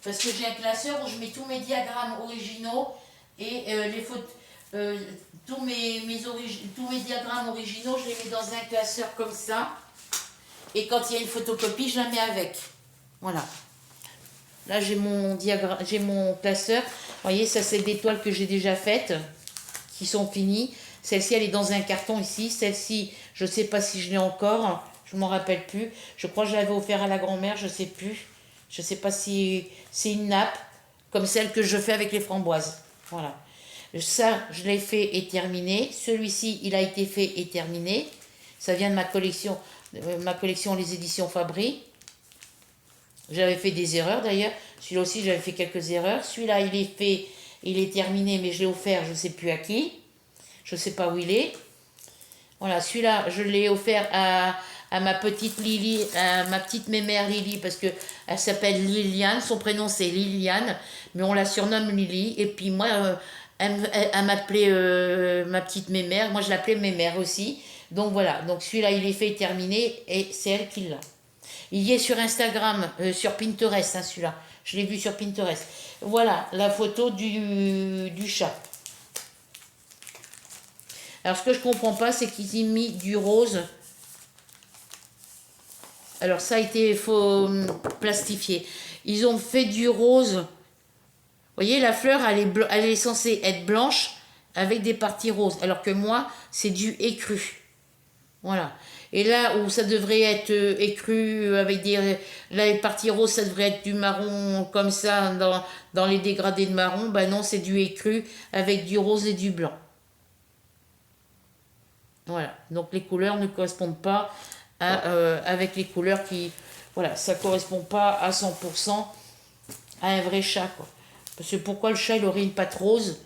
Speaker 1: Parce que j'ai un classeur où je mets tous mes diagrammes originaux et les photos. Tous mes diagrammes originaux, je les mets dans un classeur comme ça. Et quand il y a une photocopie, je la mets avec. Voilà. Là, j'ai mon classeur. Vous voyez, ça, c'est des toiles que j'ai déjà faites, qui sont finies. Celle-ci, elle est dans un carton ici. Celle-ci, je ne sais pas si je l'ai encore. Je ne m'en rappelle plus. Je crois que je l'avais offert à la grand-mère, je ne sais plus. Je ne sais pas si c'est une nappe, comme celle que je fais avec les framboises. Voilà. Ça, je l'ai fait et terminé. Celui-ci, il a été fait et terminé. Ça vient de ma collection Les Éditions Fabry. J'avais fait des erreurs d'ailleurs. Celui-là aussi, j'avais fait quelques erreurs. Celui-là, il est terminé, mais je l'ai offert, je ne sais plus à qui. Je ne sais pas où il est. Voilà, celui-là, je l'ai offert à ma petite Lily, à ma petite mémère Lily, parce qu'elle s'appelle Liliane. Son prénom, c'est Liliane, mais on la surnomme Lily. Et puis moi, elle m'appelait ma petite mémère. Moi, je l'appelais mémère aussi. Donc voilà, donc celui-là, il est fait et terminé, et c'est elle qui l'a. Il y est sur Instagram, sur Pinterest, hein, celui-là. Je l'ai vu sur Pinterest. Voilà, la photo du chat. Alors, ce que je comprends pas, c'est qu'ils ont mis du rose. Alors, ça a été plastifié. Ils ont fait du rose voyez, la fleur, elle est censée être blanche avec des parties roses. Alors que moi, c'est du écru. Voilà. Et là où ça devrait être écru avec des... Là, les parties roses, ça devrait être du marron comme ça, dans les dégradés de marron. Ben non, c'est du écru avec du rose et du blanc. Voilà. Donc les couleurs ne correspondent pas avec les couleurs qui... Voilà, ça ne correspond pas à 100% à un vrai chat, quoi. Parce que pourquoi le chat, il aurait une patte rose?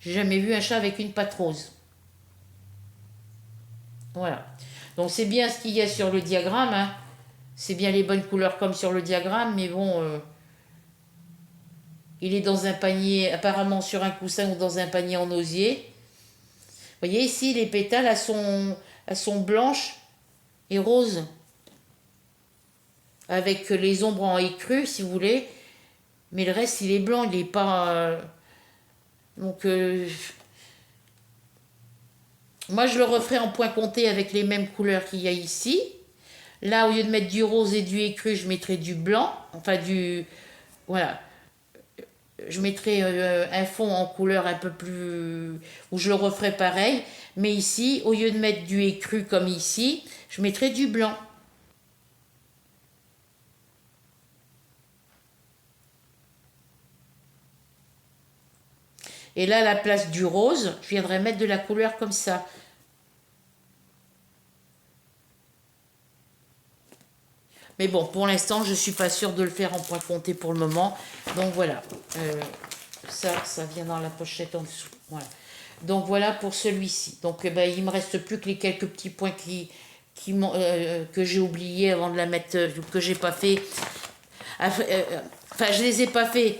Speaker 1: J'ai jamais vu un chat avec une patte rose. Voilà. Donc c'est bien ce qu'il y a sur le diagramme, hein. C'est bien les bonnes couleurs comme sur le diagramme, mais bon, il est dans un panier, apparemment sur un coussin ou dans un panier en osier. Vous voyez ici, les pétales, elles sont blanches et roses, avec les ombres en écru, si vous voulez. Mais le reste, il est blanc, il n'est pas... donc, moi, je le referai en point compté avec les mêmes couleurs qu'il y a ici. Là, au lieu de mettre du rose et du écru, je mettrai du blanc. Enfin, du... Voilà. Je mettrai un fond en couleur un peu plus... où je le referai pareil. Mais ici, au lieu de mettre du écru comme ici, je mettrai du blanc. Et là, à la place du rose, je viendrai mettre de la couleur comme ça. Mais bon, pour l'instant, je ne suis pas sûre de le faire en point compté pour le moment. Donc voilà. Ça vient dans la pochette en dessous. Voilà. Donc voilà pour celui-ci. Donc ben, il ne me reste plus que les quelques petits points que j'ai oubliés avant de la mettre, que j'ai pas fait. Enfin, je les ai pas fait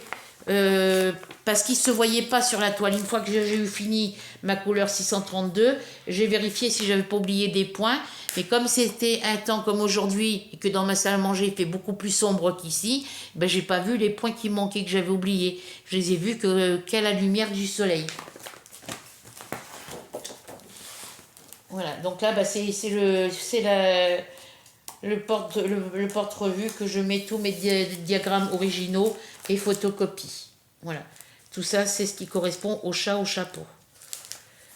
Speaker 1: parce qu'ils ne se voyaient pas sur la toile. Une fois que j'ai eu fini ma couleur 632, j'ai vérifié si j'avais pas oublié des points. Mais comme c'était un temps comme aujourd'hui et que dans ma salle à manger il fait beaucoup plus sombre qu'ici, ben j'ai pas vu les points qui manquaient que j'avais oubliés. Je les ai vus qu'à la lumière du soleil. Voilà, donc là, bah, c'est le porte-revue que je mets tous mes diagrammes originaux et photocopies. Voilà. Tout ça, c'est ce qui correspond au chat au chapeau.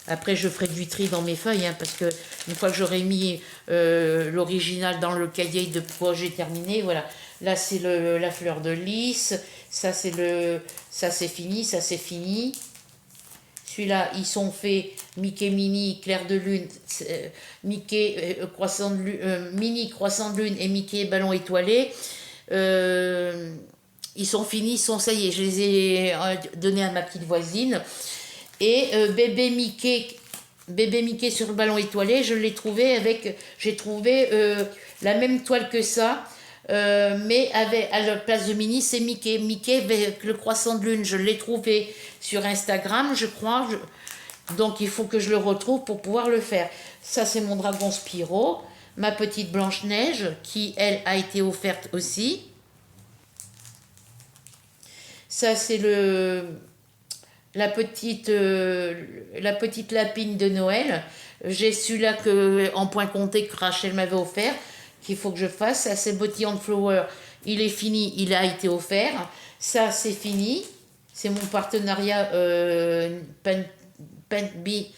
Speaker 1: Après, je ferai du tri dans mes feuilles, hein, parce que une fois que j'aurai mis l'original dans le cahier de projet terminé, voilà. Là, c'est la fleur de lys. Ça, c'est fini. Ça, c'est fini. Celui-là, ils sont faits Mickey Mini, Clair de Lune, Mickey croissant de lune, Mini Croissant de Lune et Mickey Ballon Étoilé. Ils sont finis, ça y est, je les ai donnés à ma petite voisine. Et bébé Mickey sur le ballon étoilé, j'ai trouvé la même toile que ça, mais à la place de Minnie, c'est Mickey. Mickey avec le croissant de lune, je l'ai trouvé sur Instagram, je crois. Donc il faut que je le retrouve pour pouvoir le faire. Ça, c'est mon dragon Spyro, ma petite Blanche-Neige, qui, elle, a été offerte aussi. Ça, c'est la petite lapine de Noël. J'ai celui-là en point compté que Rachel m'avait offert, qu'il faut que je fasse. Ça, c'est Body on Flower. Il est fini, il a été offert. Ça, c'est fini. C'est mon partenariat Paint Bee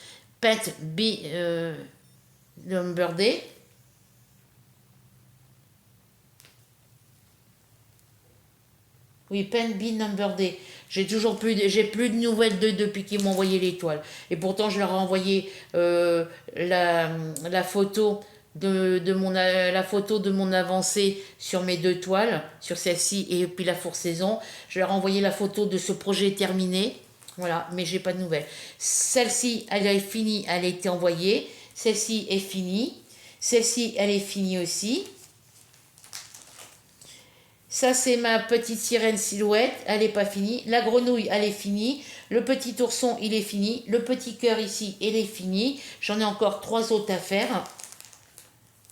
Speaker 1: Number Day. Oui, Paint Bee Number Day. J'ai plus de nouvelles d'eux depuis qu'ils m'ont envoyé l'étoile. Et pourtant, je leur ai envoyé la photo la photo de mon avancée sur mes deux toiles, sur celle-ci et puis la fourre-saison. Je leur ai envoyé la photo de ce projet terminé. Voilà, mais j'ai pas de nouvelles. Celle-ci, elle est finie, elle a été envoyée. Celle-ci est finie. Celle-ci, elle est finie aussi. Ça, c'est ma petite sirène silhouette, elle n'est pas finie. La grenouille, elle est finie. Le petit ourson, il est fini. Le petit cœur ici, il est fini. J'en ai encore 3 autres à faire.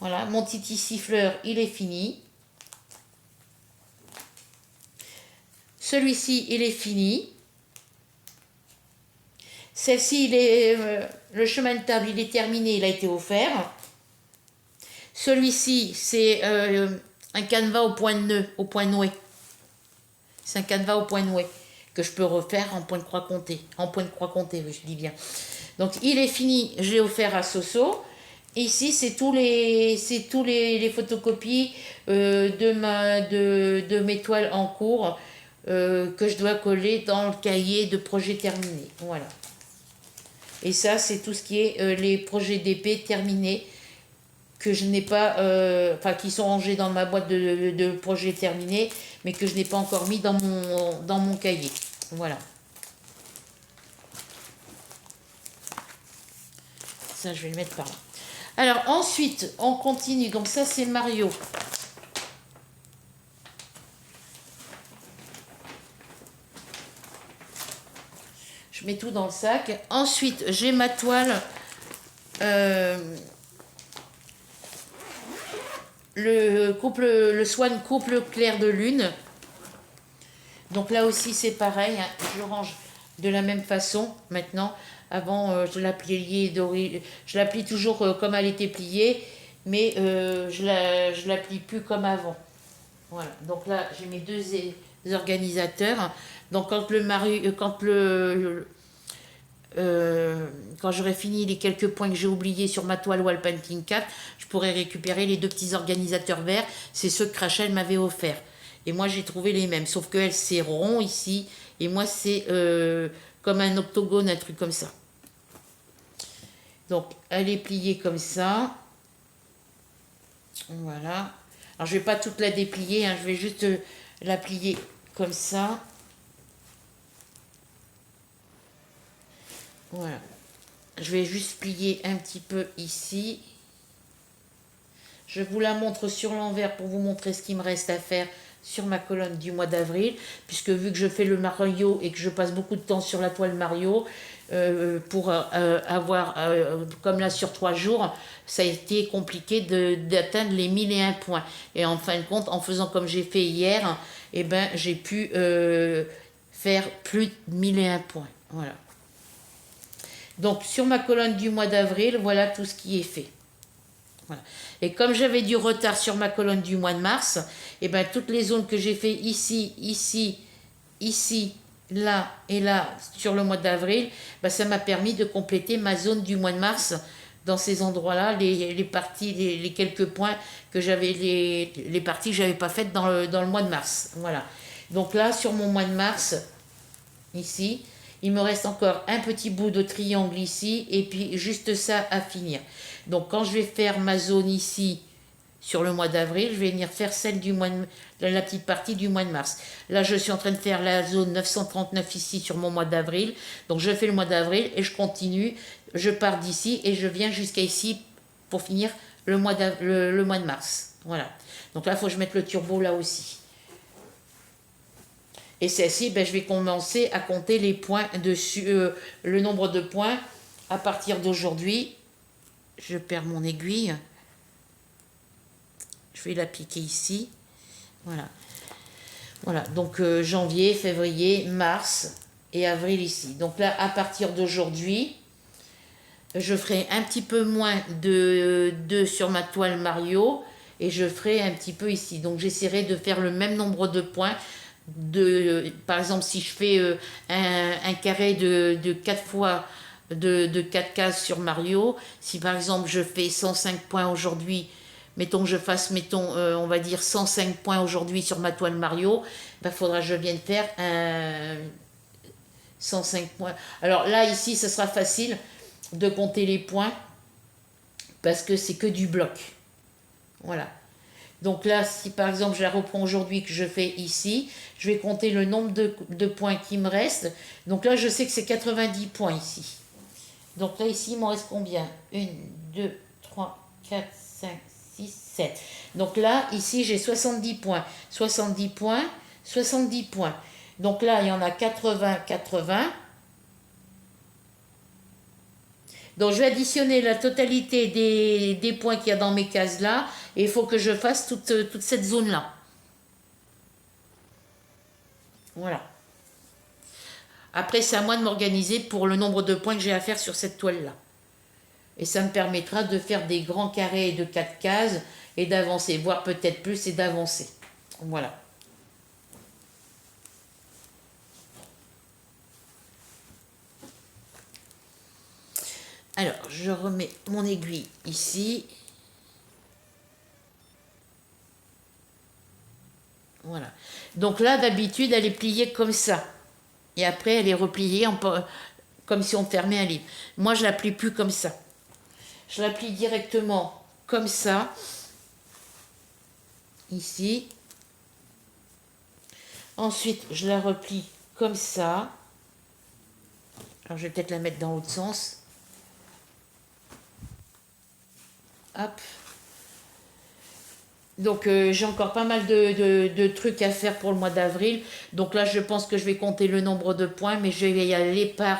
Speaker 1: Voilà, mon titi siffleur, il est fini. Celui-ci, il est fini. Celle-ci, le chemin de table, il est terminé, il a été offert. Celui-ci, c'est un canevas au point de nœud, au point noué. C'est un canevas au point noué. que je peux refaire en point de croix compté. En point de croix compté, je dis bien. Donc il est fini, j'ai offert à Soso. Ici, c'est tous les photocopies de mes toiles en cours que je dois coller dans le cahier de projet terminé. Voilà. Et ça, c'est tout ce qui est les projets d'épée terminés que je n'ai pas, enfin qui sont rangés dans ma boîte de projets terminés, mais que je n'ai pas encore mis dans mon cahier. Voilà. Ça, je vais le mettre par là. Alors ensuite, on continue. Donc ça, c'est Mario. Je mets tout dans le sac. Ensuite, j'ai ma toile. Le Swan couple clair de lune. Donc là aussi, c'est pareil. Hein, je le range de la même façon maintenant. Avant, je la plie toujours comme elle était pliée, mais je la plie plus comme avant. Voilà. Donc là, j'ai mes deux organisateurs. Donc quand quand j'aurai fini les quelques points que j'ai oubliés sur ma toile Wall Painting 4, je pourrai récupérer les deux petits organisateurs verts. C'est ceux que Rachel m'avait offert. Et moi, j'ai trouvé les mêmes. Sauf qu'elle, c'est rond ici. Et moi, c'est comme un octogone, un truc comme ça. Donc, elle est pliée comme ça. Voilà. Alors, je ne vais pas toute la déplier. Hein, je vais juste la plier comme ça. Voilà. Je vais juste plier un petit peu ici. Je vous la montre sur l'envers pour vous montrer ce qu'il me reste à faire sur ma colonne du mois d'avril, puisque vu que je fais le Mario et que je passe beaucoup de temps sur la toile Mario, pour avoir, comme là sur 3 jours, ça a été compliqué d'atteindre les 1001 points. Et en fin de compte, en faisant comme j'ai fait hier, eh ben, j'ai pu faire plus de 1001 points. Voilà. Donc sur ma colonne du mois d'avril, voilà tout ce qui est fait. Voilà. Et comme j'avais du retard sur ma colonne du mois de mars, et ben toutes les zones que j'ai fait ici, ici, ici, là et là sur le mois d'avril, ben ça m'a permis de compléter ma zone du mois de mars dans ces endroits-là, les parties, les quelques points que j'avais, les parties que j'avais pas faites dans le mois de mars. Voilà. Donc là, sur mon mois de mars, ici, il me reste encore un petit bout de triangle ici et puis juste ça à finir. Donc quand je vais faire ma zone ici sur le mois d'avril, je vais venir faire celle de la petite partie du mois de mars. Là, je suis en train de faire la zone 939 ici sur mon mois d'avril. Donc je fais le mois d'avril et je continue. Je pars d'ici et je viens jusqu'à ici pour finir le mois de mars. Voilà. Donc là, il faut que je mette le turbo là aussi. Et celle-ci, ben, je vais commencer à compter les points dessus, le nombre de points à partir d'aujourd'hui. Je perds mon aiguille. Je vais la piquer ici. Voilà. Voilà. Donc janvier, février, mars et avril ici. Donc là, à partir d'aujourd'hui, je ferai un petit peu moins de sur ma toile Mario et je ferai un petit peu ici. Donc j'essaierai de faire le même nombre de points. Par exemple, si je fais un carré de 4 fois de 4 cases sur Mario, si par exemple je fais 105 points aujourd'hui, mettons que je fasse, on va dire 105 points aujourd'hui sur ma toile Mario, il faudra que je vienne faire 105 points. Alors là, ici, ce sera facile de compter les points parce que c'est que du bloc. Voilà. Donc là, si par exemple je la reprends aujourd'hui que je fais ici, je vais compter le nombre de points qui me restent. Donc là, je sais que c'est 90 points ici. Donc là, ici, il m'en reste combien? 1, 2, 3, 4, 5, 6, 7. Donc là, ici, j'ai 70 points. 70 points, 70 points. Donc là, il y en a 80, 80. Donc je vais additionner la totalité des points qu'il y a dans mes cases là. Et il faut que je fasse toute cette zone là. Voilà. Après, c'est à moi de m'organiser pour le nombre de points que j'ai à faire sur cette toile là. Et ça me permettra de faire des grands carrés de 4 cases et d'avancer, voire peut-être plus et d'avancer. Voilà. Alors, je remets mon aiguille ici. Voilà. Donc là, d'habitude, elle est pliée comme ça. Et après, elle est repliée comme si on fermait un livre. Moi, je la plie plus comme ça. Je la plie directement comme ça. Ici. Ensuite, je la replie comme ça. Alors, je vais peut-être la mettre dans l'autre sens. Hop. Donc, j'ai encore pas mal de trucs à faire pour le mois d'avril. Donc là, je pense que je vais compter le nombre de points, mais je vais y aller par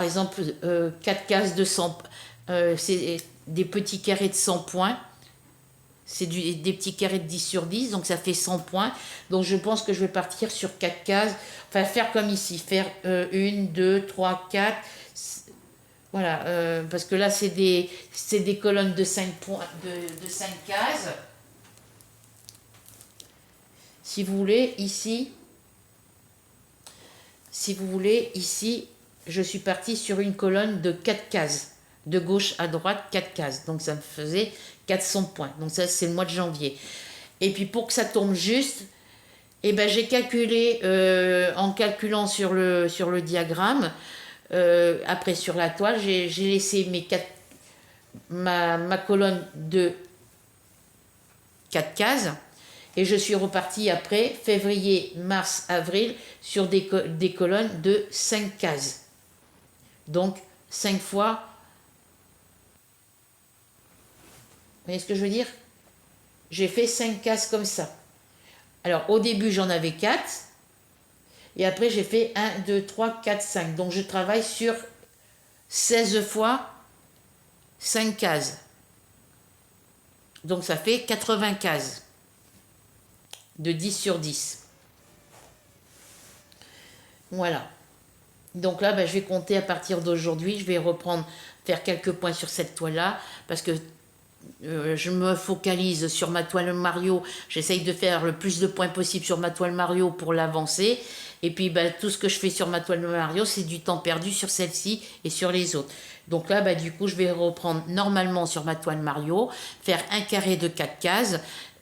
Speaker 1: exemple, 4 cases de 100. C'est des petits carrés de 100 points. C'est des petits carrés de 10 sur 10, donc ça fait 100 points. Donc je pense que je vais partir sur 4 cases. Enfin, faire comme ici. Faire 1, 2, 3, 4. Voilà, parce que là, c'est des colonnes de 5 points, de 5 cases. Si vous voulez, ici, je suis partie sur une colonne de 4 cases. De gauche à droite, 4 cases. Donc ça me faisait 400 points. Donc ça, c'est le mois de janvier. Et puis pour que ça tombe juste, eh ben, j'ai calculé, en calculant sur le diagramme, après sur la toile, j'ai laissé ma colonne de 4 cases. Et je suis repartie après, février, mars, avril, sur des colonnes de 5 cases. Donc 5 fois. Vous voyez ce que je veux dire? J'ai fait 5 cases comme ça. Alors au début j'en avais 4. Et après j'ai fait 1, 2, 3, 4, 5. Donc je travaille sur 16 fois 5 cases. Donc ça fait 80 cases. De 10 sur 10. Voilà. Donc là, ben, je vais compter à partir d'aujourd'hui. Je vais reprendre, faire quelques points sur cette toile-là. Parce que je me focalise sur ma toile Mario. J'essaye de faire le plus de points possible sur ma toile Mario pour l'avancer. Et puis ben, tout ce que je fais sur ma toile Mario, c'est du temps perdu sur celle-ci et sur les autres. Donc là, ben, du coup, je vais reprendre normalement sur ma toile Mario, faire un carré de 4 cases.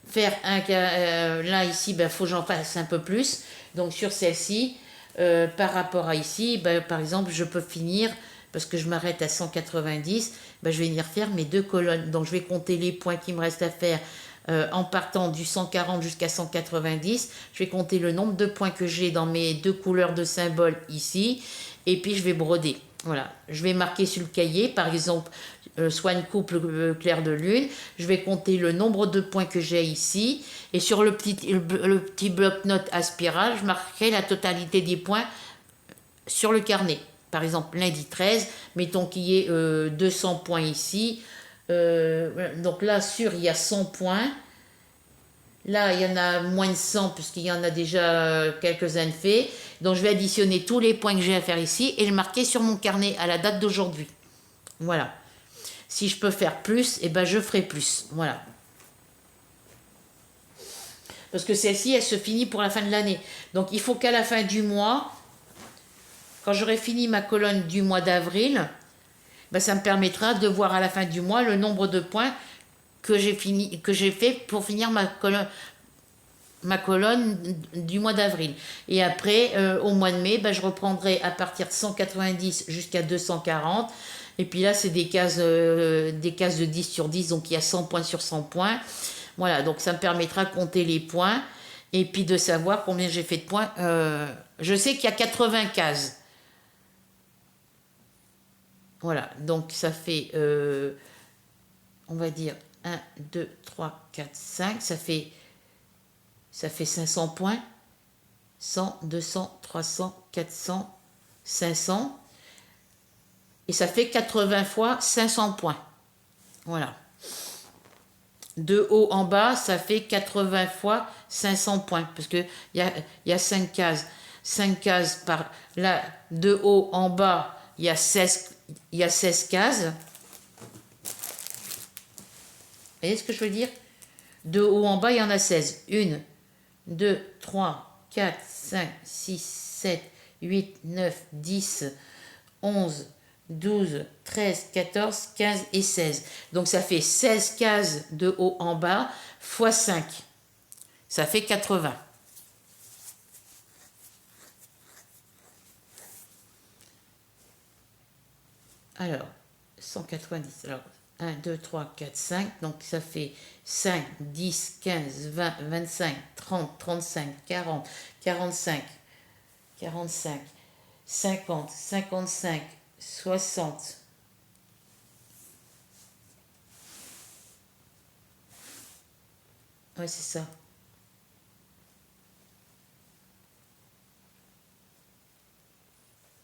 Speaker 1: Faire là ici, ben, faut que j'en fasse un peu plus. Donc sur celle-ci, par rapport à ici, ben, par exemple, je peux finir, parce que je m'arrête à 190, ben, je vais venir faire mes 2 colonnes. Donc je vais compter les points qui me restent à faire en partant du 140 jusqu'à 190. Je vais compter le nombre de points que j'ai dans mes 2 couleurs de symboles ici. Et puis je vais broder. Voilà, je vais marquer sur le cahier, par exemple, soit une coupe clair de lune. Je vais compter le nombre de points que j'ai ici. Et sur le petit bloc-notes à spirale, je marquerai la totalité des points sur le carnet. Par exemple, lundi 13, mettons qu'il y ait 200 points ici. Donc là, il y a 100 points. Là, il y en a moins de 100 puisqu'il y en a déjà quelques-uns de faits. Donc, je vais additionner tous les points que j'ai à faire ici et le marquer sur mon carnet à la date d'aujourd'hui. Voilà. Si je peux faire plus, eh ben, je ferai plus. Voilà. Parce que celle-ci, elle se finit pour la fin de l'année. Donc, il faut qu'à la fin du mois, quand j'aurai fini ma colonne du mois d'avril, ben, ça me permettra de voir à la fin du mois le nombre de points que j'ai fait pour finir ma colonne du mois d'avril. Et après, au mois de mai, ben, je reprendrai à partir de 190 jusqu'à 240. Et puis là, c'est des cases de 10 sur 10, donc il y a 100 points sur 100 points. Voilà, donc ça me permettra de compter les points et puis de savoir combien j'ai fait de points. Je sais qu'il y a 80 cases. Voilà, donc ça fait, on va dire, 1, 2, 3, 4, 5, ça fait 500 points. 100, 200, 300, 400, 500. Et ça fait 80 fois 500 points. Voilà. De haut en bas, ça fait 80 fois 500 points. Parce qu'il y a 5 cases. 5 cases par là. De haut en bas, il y a 16 cases. Vous voyez ce que je veux dire? De haut en bas, il y en a 16. 1, 2, 3, 4, 5, 6, 7, 8, 9, 10, 11, 12, 13, 14, 15 et 16. Donc ça fait 16 cases de haut en bas fois 5. Ça fait 80. Alors, 190. Alors, 1, 2, 3, 4, 5. Donc ça fait 5, 10, 15, 20, 25, 30, 35, 40, 45, 45, 50, 55, 60. Ouais, c'est ça.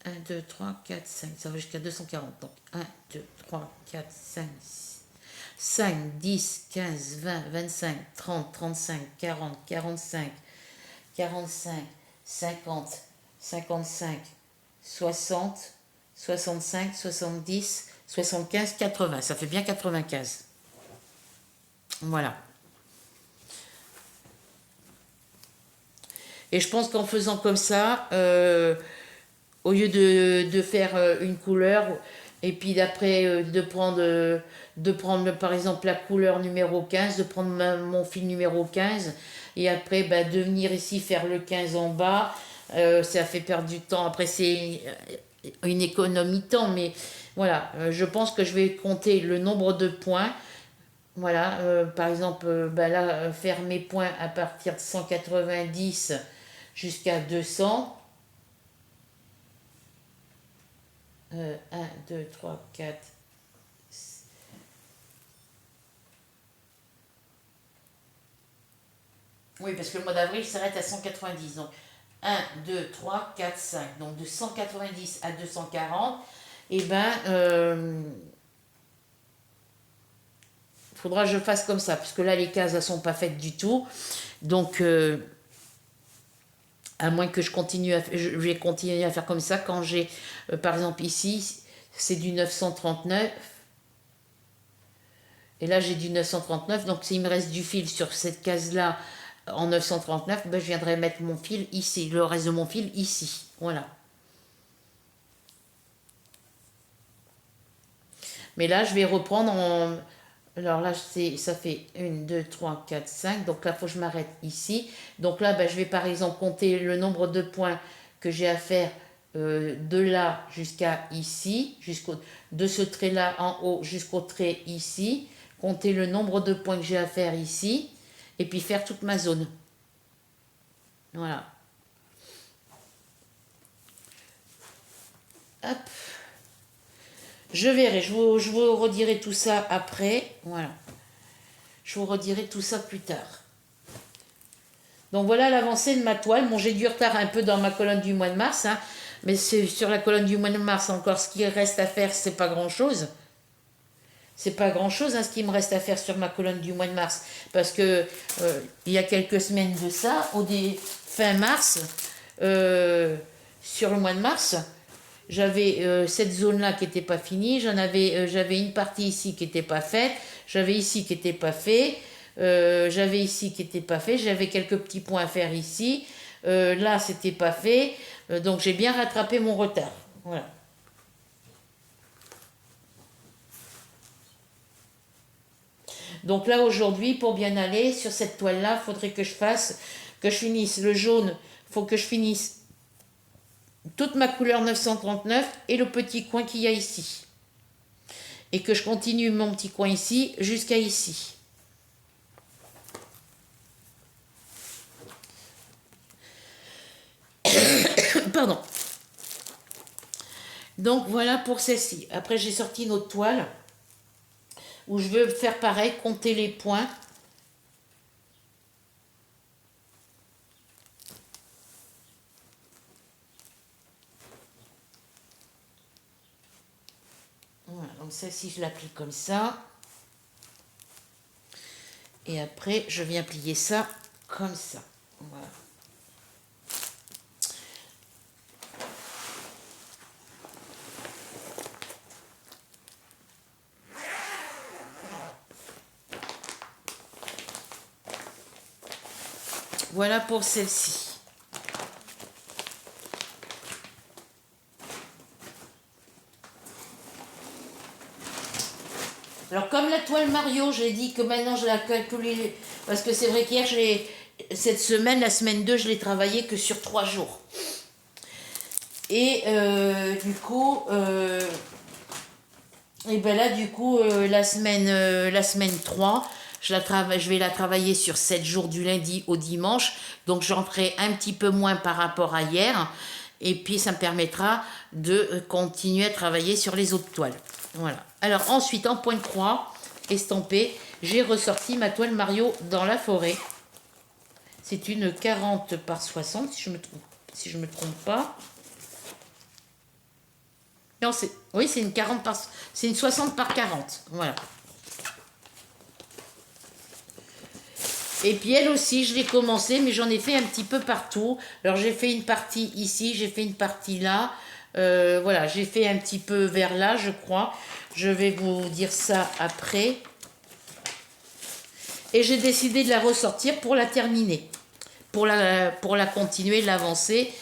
Speaker 1: 1, 2, 3, 4, 5. Ça va jusqu'à 240. Donc 1, 2, 3, 4, 5, 5, 10, 15, 20, 25, 30, 35, 40, 45, 45, 50, 55, 60, 65, 70, 75, 80. Ça fait bien 95. Voilà. Et je pense qu'en faisant comme ça, au lieu de faire une couleur, et puis d'après de prendre par exemple la couleur numéro 15, de prendre mon fil numéro 15, et après bah, de venir ici faire le 15 en bas, ça fait perdre du temps. Après c'est une économie de temps, mais voilà, je pense que je vais compter le nombre de points. Voilà, par exemple, bah là, faire mes points à partir de 190 jusqu'à 200. 1, 2, 3, 4. Oui, parce que le mois d'avril s'arrête à 190. Donc 1, 2, 3, 4, 5. Donc de 190 à 240, et ben, faudra que je fasse comme ça, parce que là, les cases, elles sont pas faites du tout. Donc, à moins que je continue je vais continuer à faire comme ça quand j'ai, par exemple ici, c'est du 939. Et là, j'ai du 939. Donc, s'il me reste du fil sur cette case-là en 939, ben, je viendrai mettre mon fil ici, le reste de mon fil ici. Voilà. Mais là, je vais reprendre en... Alors là, ça fait 1, 2, 3, 4, 5. Donc là, il faut que je m'arrête ici. Donc là, ben, je vais par exemple compter le nombre de points que j'ai à faire de là jusqu'à ici, de ce trait-là en haut jusqu'au trait ici. Compter le nombre de points que j'ai à faire ici. Et puis faire toute ma zone. Voilà. Hop. Je verrai, je vous redirai tout ça après. Voilà. Je vous redirai tout ça plus tard. Donc voilà l'avancée de ma toile. Bon, j'ai du retard un peu dans ma colonne du mois de mars, hein, mais c'est sur la colonne du mois de mars encore. Ce qui reste à faire, c'est pas grand-chose. C'est pas grand-chose, hein, ce qui me reste à faire sur ma colonne du mois de mars, parce que il y a quelques semaines de ça, fin mars, sur le mois de mars, j'avais cette zone-là qui n'était pas finie, j'avais une partie ici qui n'était pas faite, j'avais ici qui n'était pas fait, j'avais ici qui n'était pas fait, j'avais quelques petits points à faire ici, là c'était pas fait, donc j'ai bien rattrapé mon retard. Voilà. Donc là aujourd'hui, pour bien aller sur cette toile-là, il faudrait que je finisse le jaune, il faut que je finisse toute ma couleur 939 et le petit coin qu'il y a ici. Et que je continue mon petit coin ici jusqu'à ici. Pardon. Donc voilà pour celle-ci. Après j'ai sorti une autre toile où je veux faire pareil, compter les points. Voilà, donc celle-ci je l'applique comme ça. Et après je viens plier ça comme ça. Voilà. Voilà pour celle-ci. Alors comme la toile Mario, j'ai dit que maintenant je la calcule, parce que c'est vrai qu'hier, cette semaine, la semaine 2, je l'ai travaillé que sur 3 jours. Et du coup, et ben là, du coup, la semaine 3, je vais la travailler sur 7 jours du lundi au dimanche. Donc j'en ferai un petit peu moins par rapport à hier. Et puis ça me permettra de continuer à travailler sur les autres toiles. Voilà. Alors ensuite, en point de croix, estampé, j'ai ressorti ma toile Mario dans la forêt. C'est une 40 par 60, si je me trompe pas. Non, oui, c'est une 40 par, c'est une 60 par 40. Voilà. Et puis elle aussi, je l'ai commencé, mais j'en ai fait un petit peu partout. Alors j'ai fait une partie ici, j'ai fait une partie là. Voilà, j'ai fait un petit peu vers là, je crois. Je vais vous dire ça après. Et j'ai décidé de la ressortir pour la terminer. Pour la continuer, l'avancer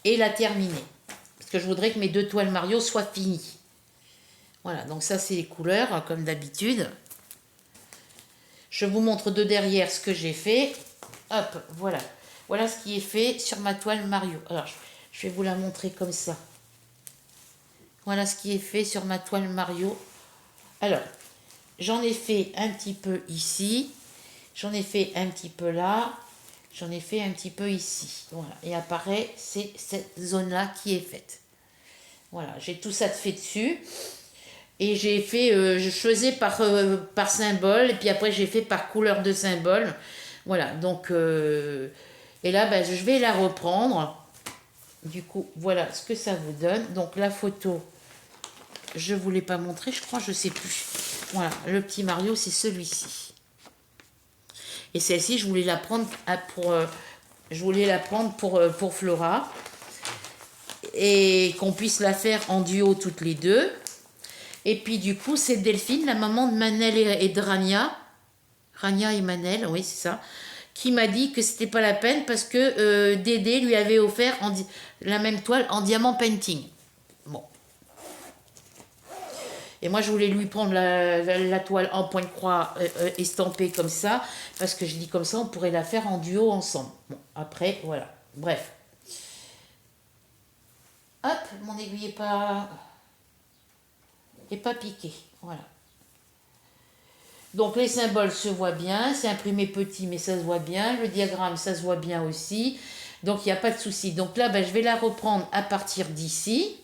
Speaker 1: et la terminer. Parce que je voudrais que mes 2 toiles Mario soient finies. Voilà, donc ça c'est les couleurs, hein, comme d'habitude. Je vous montre de derrière ce que j'ai fait. Hop, voilà. Voilà ce qui est fait sur ma toile Mario. Alors, je vais vous la montrer comme ça. Voilà ce qui est fait sur ma toile Mario. Alors, j'en ai fait un petit peu ici. J'en ai fait un petit peu là. J'en ai fait un petit peu ici. Voilà. Et apparaît, c'est cette zone-là qui est faite. Voilà, j'ai tout ça de fait dessus. Et j'ai fait, je faisais par symbole, et puis après j'ai fait par couleur de symbole. Voilà, donc, et là, ben, je vais la reprendre. Du coup, voilà ce que ça vous donne. Donc la photo, je ne vous l'ai pas montré, je crois, je ne sais plus. Voilà, le petit Mario, c'est celui-ci. Et celle-ci, je voulais la prendre pour Flora. Et qu'on puisse la faire en duo toutes les deux. Et puis du coup, c'est Delphine, la maman de Manel et de Rania. Rania et Manel, oui, c'est ça. Qui m'a dit que c'était pas la peine parce que Dédé lui avait offert la même toile en diamant painting. Bon. Et moi, je voulais lui prendre la toile en point de croix estampée comme ça. Parce que je dis comme ça, on pourrait la faire en duo ensemble. Bon, après, voilà. Bref. Hop, mon aiguille n'est pas piqué. Voilà. Donc les symboles se voient bien, c'est imprimé petit mais ça se voit bien, le diagramme ça se voit bien aussi, donc il n'y a pas de souci. Donc là ben, je vais la reprendre à partir d'ici.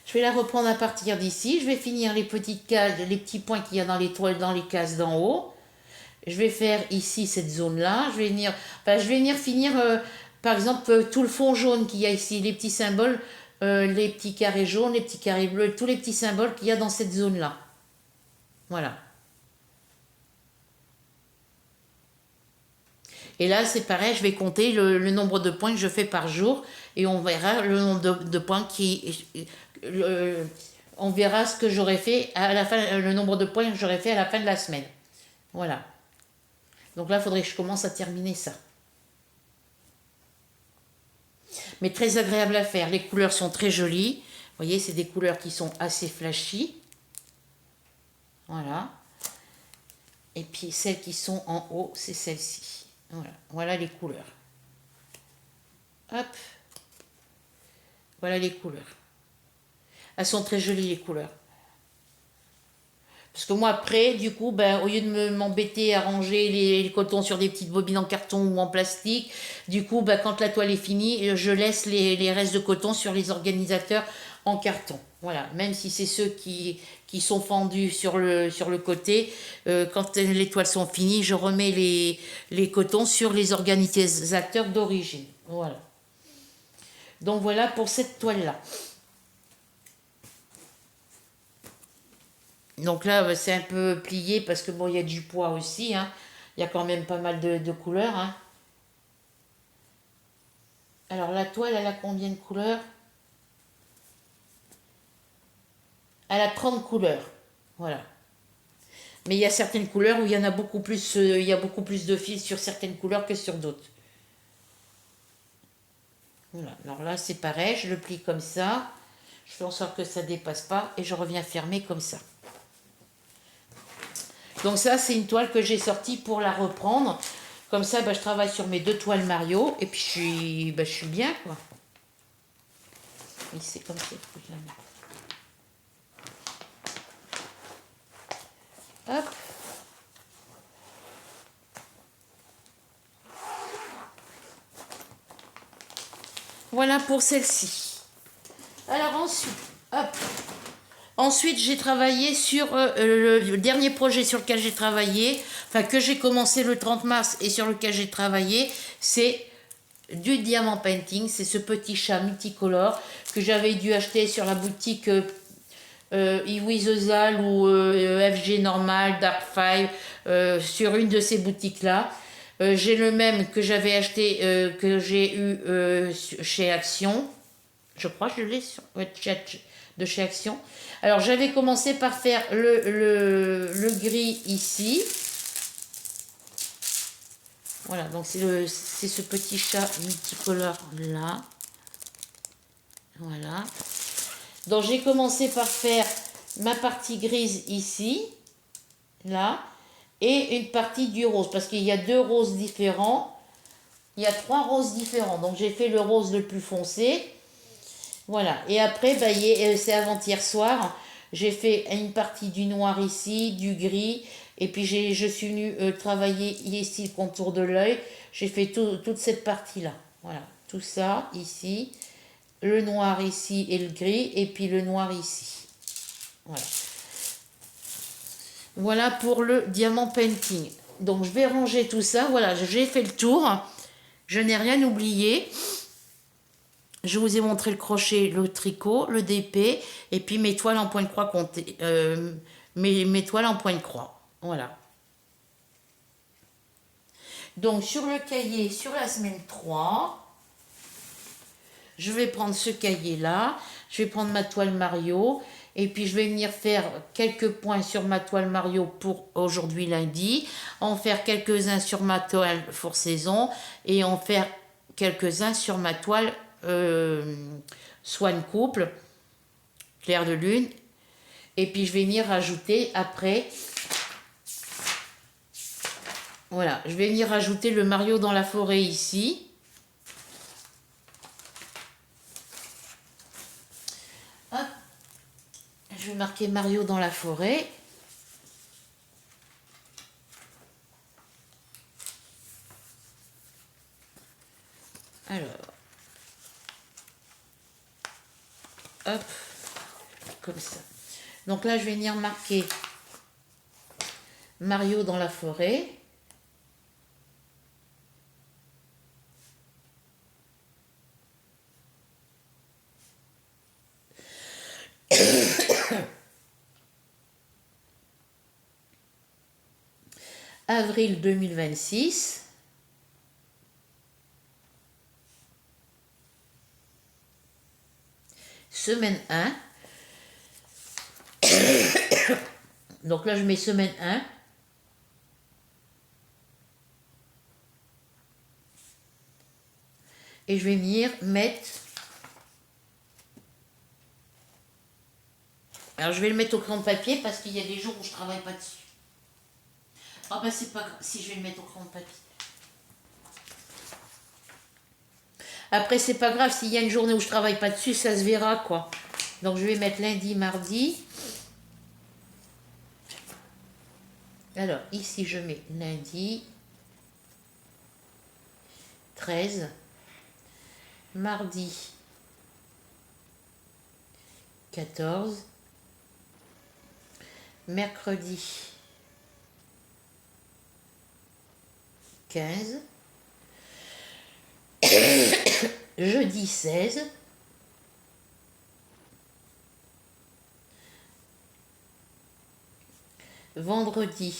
Speaker 1: Je vais la reprendre à partir d'ici, je vais finir les petites cases, les petits points qu'il y a dans les toiles, dans les cases d'en haut. Je vais faire ici cette zone là, je vais venir finir par exemple tout le fond jaune qu'il y a ici, les petits symboles. Les petits carrés jaunes, les petits carrés bleus, tous les petits symboles qu'il y a dans cette zone-là. Voilà. Et là, c'est pareil, je vais compter le nombre de points que je fais par jour et on verra le nombre de points on verra ce que j'aurai fait à la fin, le nombre de points que j'aurai fait à la fin de la semaine. Voilà. Donc là, il faudrait que je commence à terminer ça. Mais très agréable à faire. Les couleurs sont très jolies. Vous voyez, c'est des couleurs qui sont assez flashy. Voilà. Et puis celles qui sont en haut, c'est celles-ci. Voilà. Voilà les couleurs. Hop. Voilà les couleurs. Elles sont très jolies les couleurs. Parce que moi après, du coup, ben, au lieu de m'embêter à ranger les cotons sur des petites bobines en carton ou en plastique, du coup, ben, quand la toile est finie, je laisse les restes de coton sur les organisateurs en carton. Voilà, même si c'est ceux qui sont fendus sur le côté, quand les toiles sont finies, je remets les cotons sur les organisateurs d'origine. Voilà. Donc voilà pour cette toile-là. Donc là, c'est un peu plié parce que bon, il y a du poids aussi. Hein. Il y a quand même pas mal de couleurs. Hein. Alors la toile, elle a combien de couleurs? Elle a 30 couleurs. Voilà. Mais il y a certaines couleurs où il y en a beaucoup plus, il y a beaucoup plus de fils sur certaines couleurs que sur d'autres. Voilà. Alors là, c'est pareil, je le plie comme ça. Je fais en sorte que ça ne dépasse pas et je reviens fermer comme ça. Donc ça, c'est une toile que j'ai sortie pour la reprendre. Comme ça, je travaille sur mes 2 toiles Mario et puis je suis bien, quoi. Et c'est comme ça que je la mets. Hop. Voilà pour celle-ci. Alors ensuite, hop. Ensuite, j'ai travaillé sur le dernier projet sur lequel j'ai travaillé, enfin que j'ai commencé le 30 mars et sur lequel j'ai travaillé, c'est du diamant painting. C'est ce petit chat multicolore que j'avais dû acheter sur la boutique Iwi The Zal ou FG Normal, Dark Five, sur une de ces boutiques-là. J'ai le même que j'avais acheté, que j'ai eu chez Action. Je crois que je l'ai sur de chez Action. Alors j'avais commencé par faire le gris ici. Voilà, donc c'est ce petit chat multicolore là. Voilà. Donc j'ai commencé par faire ma partie grise ici, là, et une partie du rose, parce qu'il y a 2 roses différents. Il y a 3 roses différents. Donc j'ai fait le rose le plus foncé. Voilà. Et après, c'est avant-hier soir, j'ai fait une partie du noir ici, du gris, et puis je suis venue travailler ici le contour de l'œil. J'ai fait toute cette partie-là. Voilà. Tout ça ici, le noir ici et le gris, et puis le noir ici. Voilà. Voilà pour le diamant painting. Donc je vais ranger tout ça. Voilà, j'ai fait le tour. Je n'ai rien oublié. Je vous ai montré le crochet, le tricot, le DP, et puis mes toiles en point de croix comptées. Mes toiles en point de croix. Voilà. Donc sur le cahier, sur la semaine 3, je vais prendre ce cahier-là. Je vais prendre ma toile Mario. Et puis je vais venir faire quelques points sur ma toile Mario pour aujourd'hui lundi. En faire quelques-uns sur ma toile Four-Saison. Et en faire quelques-uns sur ma toile Swan Couple, Clair de Lune. Et puis je vais venir rajouter après. Voilà, je vais venir rajouter le Mario dans la forêt ici. Hop. Je vais marquer Mario dans la forêt. Alors. Hop. Comme ça. Donc là, je vais venir marquer Mario dans la forêt. Avril 2026. Semaine 1. Donc là, je mets semaine 1. Et je vais venir mettre... Alors, je vais le mettre au crayon de papier parce qu'il y a des jours où je ne travaille pas dessus. Ah ben, c'est pas grave si je vais le mettre au crayon de papier. Après, c'est pas grave s'il y a une journée où je travaille pas dessus, ça se verra, quoi. Donc, je vais mettre lundi, mardi. Alors, ici, je mets lundi 13, mardi 14, mercredi 15, jeudi 16, vendredi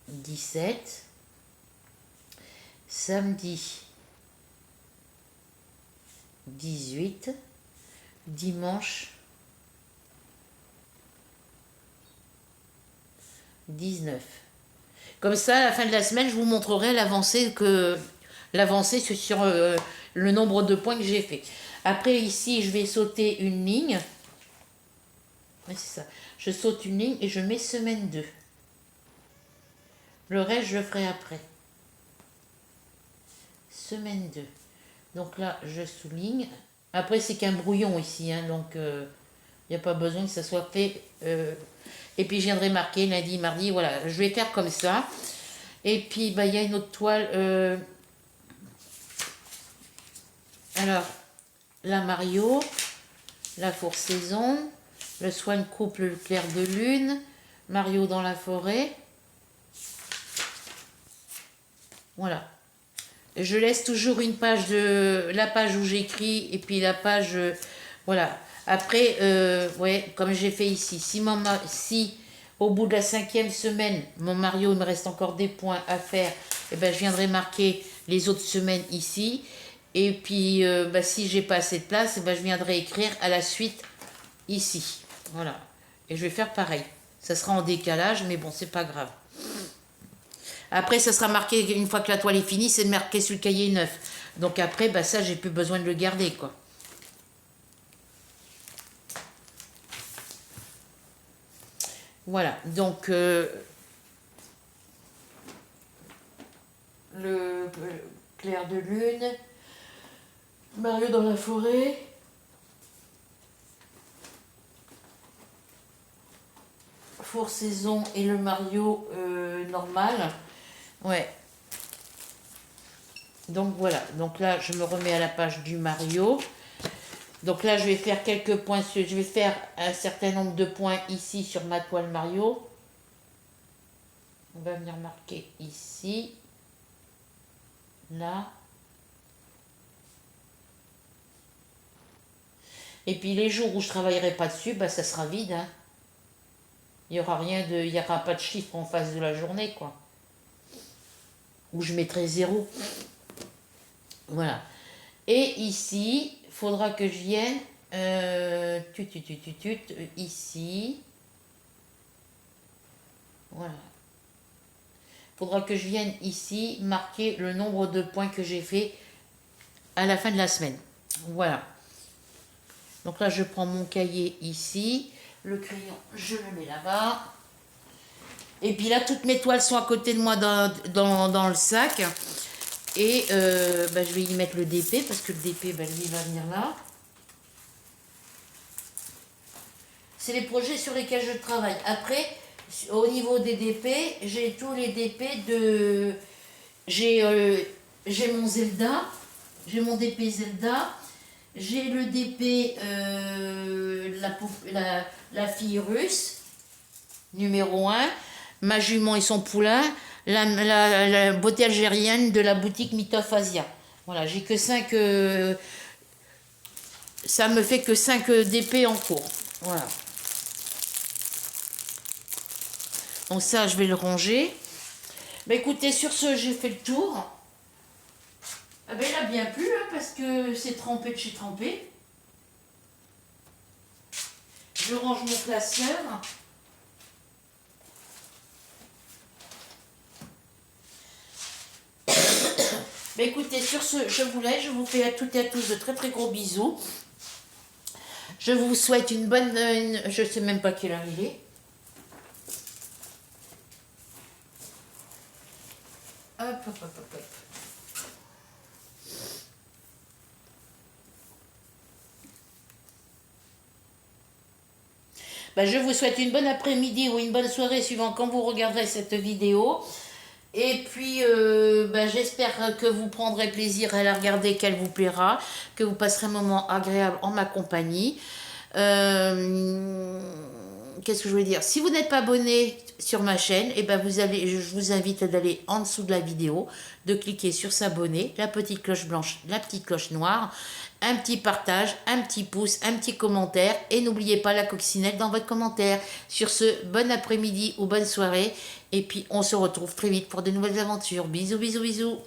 Speaker 1: 17, samedi 18, dimanche 19. Comme ça, à la fin de la semaine, je vous montrerai l'avancée sur le nombre de points que j'ai fait. Après, ici, je vais sauter une ligne. Oui, c'est ça. Je saute une ligne et je mets semaine 2. Le reste, je le ferai après. Semaine 2. Donc là, je souligne. Après, c'est qu'un brouillon ici, hein, donc il n'y a pas besoin que ça soit fait. Et puis, je viendrai marquer lundi, mardi, voilà. Je vais faire comme ça. Et puis, bah, il y a une autre toile. Alors, la Mario, la fourre-saison, le Swan couple, le clair de lune, Mario dans la forêt. Voilà. Je laisse toujours une page de la page où j'écris et puis la page voilà. Après ouais, comme j'ai fait ici, si au bout de la 5e semaine mon Mario il me reste encore des points à faire, et ben je viendrai marquer les autres semaines ici. Et puis bah, si j'ai pas assez de place, et ben je viendrai écrire à la suite ici. Voilà. Et je vais faire pareil. Ça sera en décalage, mais bon, c'est pas grave. Après, ça sera marqué, une fois que la toile est finie, c'est marqué sur le cahier neuf. Donc après, bah ça, j'ai plus besoin de le garder, quoi. Voilà, donc le clair de lune, Mario dans la forêt, fourre-saison et le Mario normal. Ouais. Donc voilà, donc là je me remets à la page du Mario. Donc là je vais faire quelques points, je vais faire un certain nombre de points ici sur ma toile Mario. On va venir marquer ici, là. Et puis les jours où je ne travaillerai pas dessus, bah ça sera vide, hein. Il n'y aura rien de, il n'y aura pas de chiffre en face de la journée, quoi. Où je mettrai 0. Voilà. Et ici, il faudra que je vienne ici. Voilà. Il faudra que je vienne ici marquer le nombre de points que j'ai fait à la fin de la semaine. Voilà. Donc là, je prends mon cahier ici. Le crayon, je le mets là-bas. Et puis là, toutes mes toiles sont à côté de moi dans le sac. Et bah, je vais y mettre le DP parce que le DP, bah, lui, il va venir là. C'est les projets sur lesquels je travaille. Après, au niveau des DP, j'ai tous les DP de... J'ai mon Zelda, j'ai mon DP Zelda, j'ai le DP la fille russe, numéro 1, ma jument et son poulain, la beauté algérienne de la boutique Mitof Asia. Voilà, j'ai que 5... ça me fait que 5 DP en cours. Voilà. Donc ça, je vais le ranger. Bah écoutez, sur ce, j'ai fait le tour. Ah ben, il a bien plu, hein, parce que c'est trempé de chez trempé. Je range mon classeur. Bah écoutez, sur ce, je vous laisse. Je vous fais à toutes et à tous de très très gros bisous. Je vous souhaite une bonne... je ne sais même pas quelle heure il est. Hop, hop, hop, hop, hop. Ben, je vous souhaite une bonne après-midi ou une bonne soirée suivant quand vous regarderez cette vidéo. Et puis, ben, j'espère que vous prendrez plaisir à la regarder, qu'elle vous plaira, que vous passerez un moment agréable en ma compagnie. Qu'est-ce que je voulais dire? Si vous n'êtes pas abonné sur ma chaîne, et ben je vous invite d'aller en dessous de la vidéo, de cliquer sur s'abonner, la petite cloche blanche, la petite cloche noire, un petit partage, un petit pouce, un petit commentaire, et n'oubliez pas la coccinelle dans votre commentaire. Sur ce, bon après-midi ou bonne soirée, et puis on se retrouve très vite pour de nouvelles aventures. Bisous, bisous, bisous.